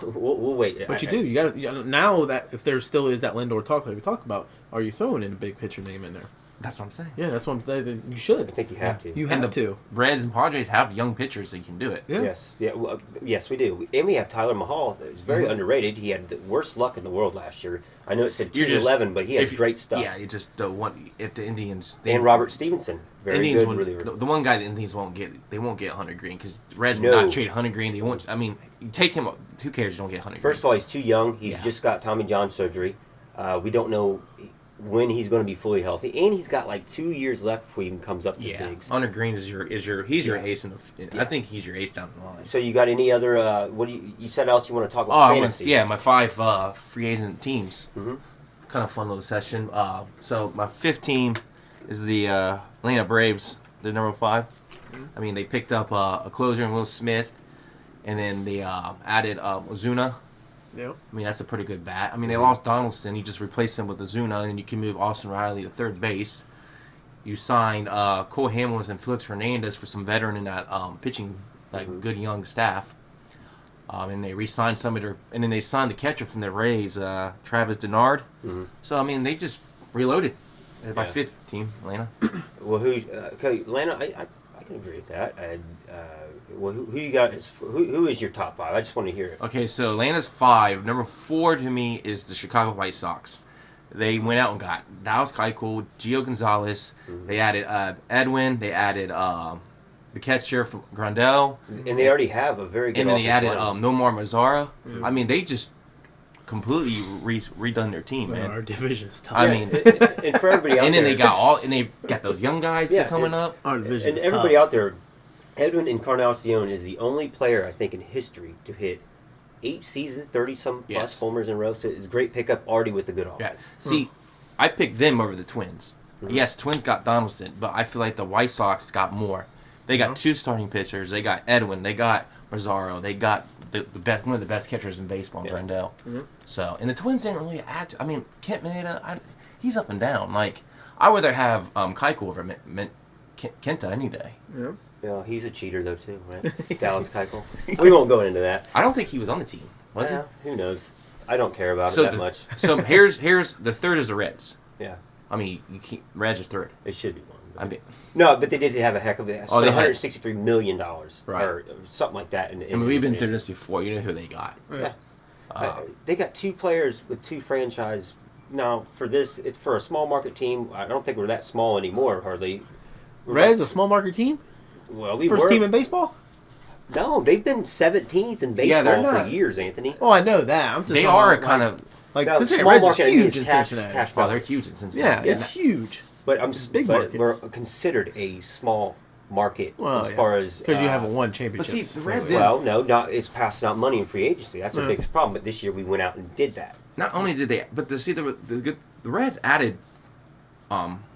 Well, we'll wait. But you got to now that if there still is that Lindor talk that we talked about, are you throwing in a big pitcher name in there? That's what I'm saying. Yeah, that's what I'm saying. You should. I think you have to. You have to. Reds and Padres have young pitchers that can do it. Yeah. Yes. Yeah. Well, yes, we do. And we have Tyler Mahal. It's very underrated. He had the worst luck in the world last year. I know it said 2-11, but he has great stuff. Yeah, you just don't want if the Indians and Robert Stevenson, very good reliever. The one guy the Indians won't get Hunter Green because Reds will not trade Hunter Green. They won't. I mean, you take him. Who cares? You don't get Hunter. First of all, he's too young. He's just got Tommy John surgery. We don't know. when he's going to be fully healthy, and he's got like 2 years left before he even comes up to bigs. Hunter Green is your he's your ace I think he's your ace down the line. So you got any other? What do you said else you want to talk about? Fantasy? My 5 free agent teams. Mm-hmm. Kind of fun little session. So my 5th team is the Atlanta Braves. They're number 5. I mean, they picked up a closer in Will Smith, and then they added Ozuna. Yep. I mean, that's a pretty good bat. I mean, they lost Donaldson. You just replaced him with Ozuna, and then you can move Austin Riley to third base. You signed Cole Hamels and Felix Hernandez for some veteran in that pitching, good young staff. And they re-signed some of their, and then they signed the catcher from the Rays, Travis Denard. Mm-hmm. So I mean, they just reloaded. My 5th team, Atlanta. Well, who's okay? Atlanta, I can agree with that. Well, who you got? Who is your top 5? I just want to hear it. Okay, so Atlanta's 5. Number 4 to me is the Chicago White Sox. They went out and got Dallas Keuchel, Gio Gonzalez. Mm-hmm. They added Edwin. They added the catcher from Grandel. And they already have a very good. And then they added Nomar Mazara. Mm-hmm. I mean, they just completely redone their team, man. Our division's tough. I mean, and for everybody out and then there, they got those young guys coming up. Our division and is everybody tough. out there, Edwin Encarnacion is the only player I think in history to hit 8 seasons, 30-some plus homers in a row. So it's a great pickup already with a good offense. Yeah. See, I picked them over the Twins. Mm-hmm. Yes, Twins got Donaldson, but I feel like the White Sox got more. They got 2 starting pitchers. They got Edwin. They got Mazzaro. They got the best, one of the best catchers in baseball, Grandel. Mm-hmm. So, and the Twins didn't really add. I mean, Kent Mineta, he's up and down. Like, I would rather have Keuchel over Kenta any day. Yeah. Yeah, he's a cheater though too, right? Dallas Keuchel. We won't go into that. I don't think he was on the team. Was he? Who knows? I don't care about it that much. So here's the 3rd is the Reds. Yeah. I mean, Reds are 3rd. It should be one. I mean, no, but they did have a heck of it. Oh, they had $163 million, right, or something like that. I mean, we've been through this before. You know who they got. Yeah. They got 2 players with 2 franchise. Now, for this, it's for a small market team. I don't think we're that small anymore, hardly. Reds, a small market team? Well, First team in baseball? No, they've been 17th in baseball for years, Anthony. Oh, I know that. I'm just they are kind of like Cincinnati Reds are huge in Cincinnati. Oh, they're huge in Cincinnati. Yeah, it's huge. But big market. We're considered a small market as far as because you haven't won championships. But see, the Reds it's passing out money in free agency. That's our biggest problem. But this year we went out and did that. Not only did they, but the Reds added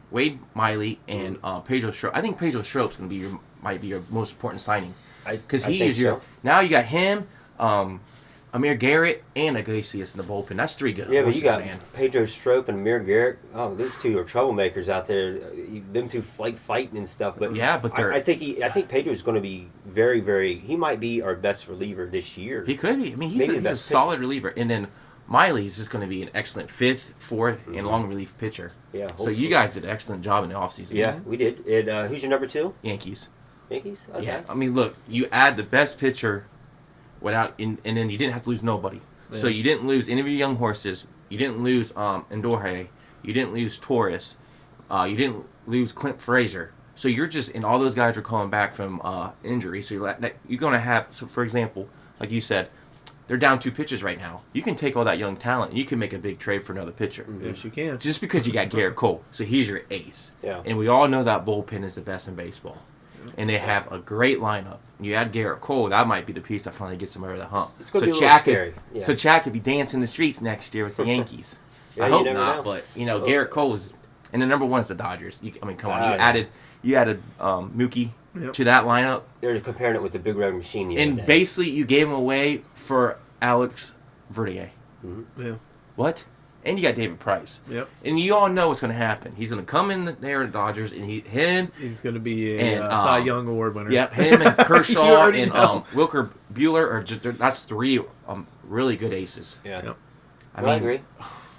Wade Miley and Pedro Strop. I think Pedro Strop's going to be might be your most important signing because he is your. Now you got him, Amir Garrett, and Iglesias in the bullpen. That's 3 good. Yeah, but you got Pedro Strop and Amir Garrett. Oh, those 2 are troublemakers out there. Them 2 fighting and stuff. But I think Pedro's going to be very, very. He might be our best reliever this year. He could be. I mean, he's a solid reliever, and then Miley's just going to be an excellent 5th, 4th, and long relief pitcher. Yeah. So you guys did an excellent job in the offseason. Yeah, we did. And who's your number 2? Yankees. Yankees? Okay. Yeah. I mean, look, you add the best pitcher and then you didn't have to lose nobody. Yeah. So you didn't lose any of your young horses. You didn't lose Andorre. You didn't lose Torres. You didn't lose Clint Frazier. So you're just, and all those guys are coming back from injury. So you're going to have, so for example, like you said, they're down 2 pitchers right now. You can take all that young talent and you can make a big trade for another pitcher. Yes, you can. Just because you got Garrett Cole. So he's your ace. Yeah. And we all know that bullpen is the best in baseball. And they have a great lineup. You add Garrett Cole, that might be the piece that finally gets them over the hump. It's going to be a little scary. So Chad could be dancing the streets next year with the Yankees. I hope not, but Garrett Cole is, and the number 1 is the Dodgers. Come on, you added Mookie to that lineup. They're comparing it with the Big Red Machine. And basically, you gave him away for Alex Verdier. Mm-hmm. Yeah. What? And you got David Price. Yep. And you all know what's going to happen. He's going to come in there at the Dodgers, and he's going to be a Cy Young Award winner. Yep, him and Kershaw and Wilker Buehler are that's 3 really good aces. Yeah. Yep. I agree.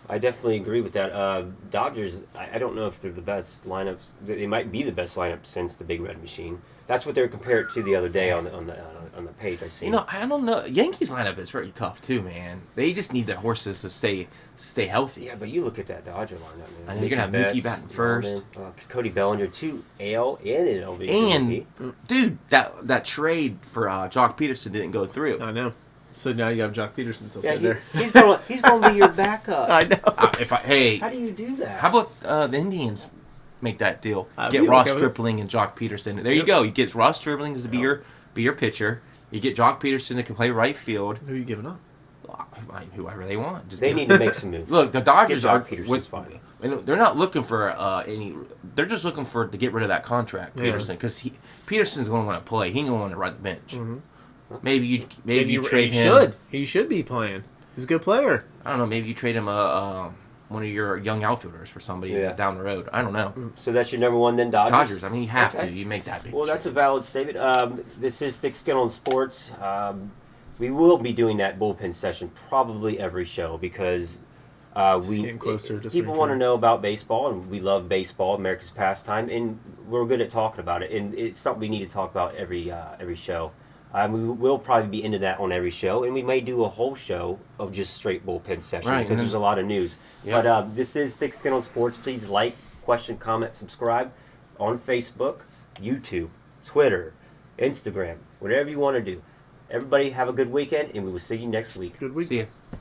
I definitely agree with that. Dodgers, I don't know if they're the best lineups. They might be the best lineup since the Big Red Machine. That's what they were compared to the other day on the page I seen. I don't know. Yankees lineup is pretty tough too, man. They just need their horses to stay healthy. Yeah, but you look at that Dodger lineup, man. I know you're gonna have Mookie batting first. Cody Bellinger, 2 AL and an LV. And dude, that trade for Jock Peterson didn't go through. I know. So now you have Jock Peterson still Yeah, sitting there. he's going to be your backup. I know. Hey, How do you do that? how about the Indians make that deal? I'd Get be Ross okay with it. Stripling and Jock Peterson. There you go. You get Ross Stripling to be your pitcher. You get Jock Peterson that can play right field. Who are you giving up? Whoever they want. They need to make some moves. Look, the Dodgers Jock are. Peterson's fine. They're not looking for any. They're just looking to get rid of that contract, Peterson, because Peterson's going to want to play. He ain't going to want to ride the bench. Mm-hmm. Maybe you trade him. He should be playing. He's a good player. I don't know. Maybe you trade him one of your young outfielders for somebody down the road. I don't know. So that's your number one then, Dodgers? Dodgers. I mean, you have to. You make that big. Well, that's a valid statement. This is Thick Skin on Sports. We will be doing that bullpen session probably every show because people want to know about baseball, and we love baseball, America's pastime, and we're good at talking about it. And it's something we need to talk about every show. We will probably be into that on every show, and we may do a whole show of just straight bullpen session because there's a lot of news. Yep. But this is Thick Skin on Sports. Please like, question, comment, subscribe on Facebook, YouTube, Twitter, Instagram, whatever you want to do. Everybody have a good weekend, and we will see you next week. Good week. See ya.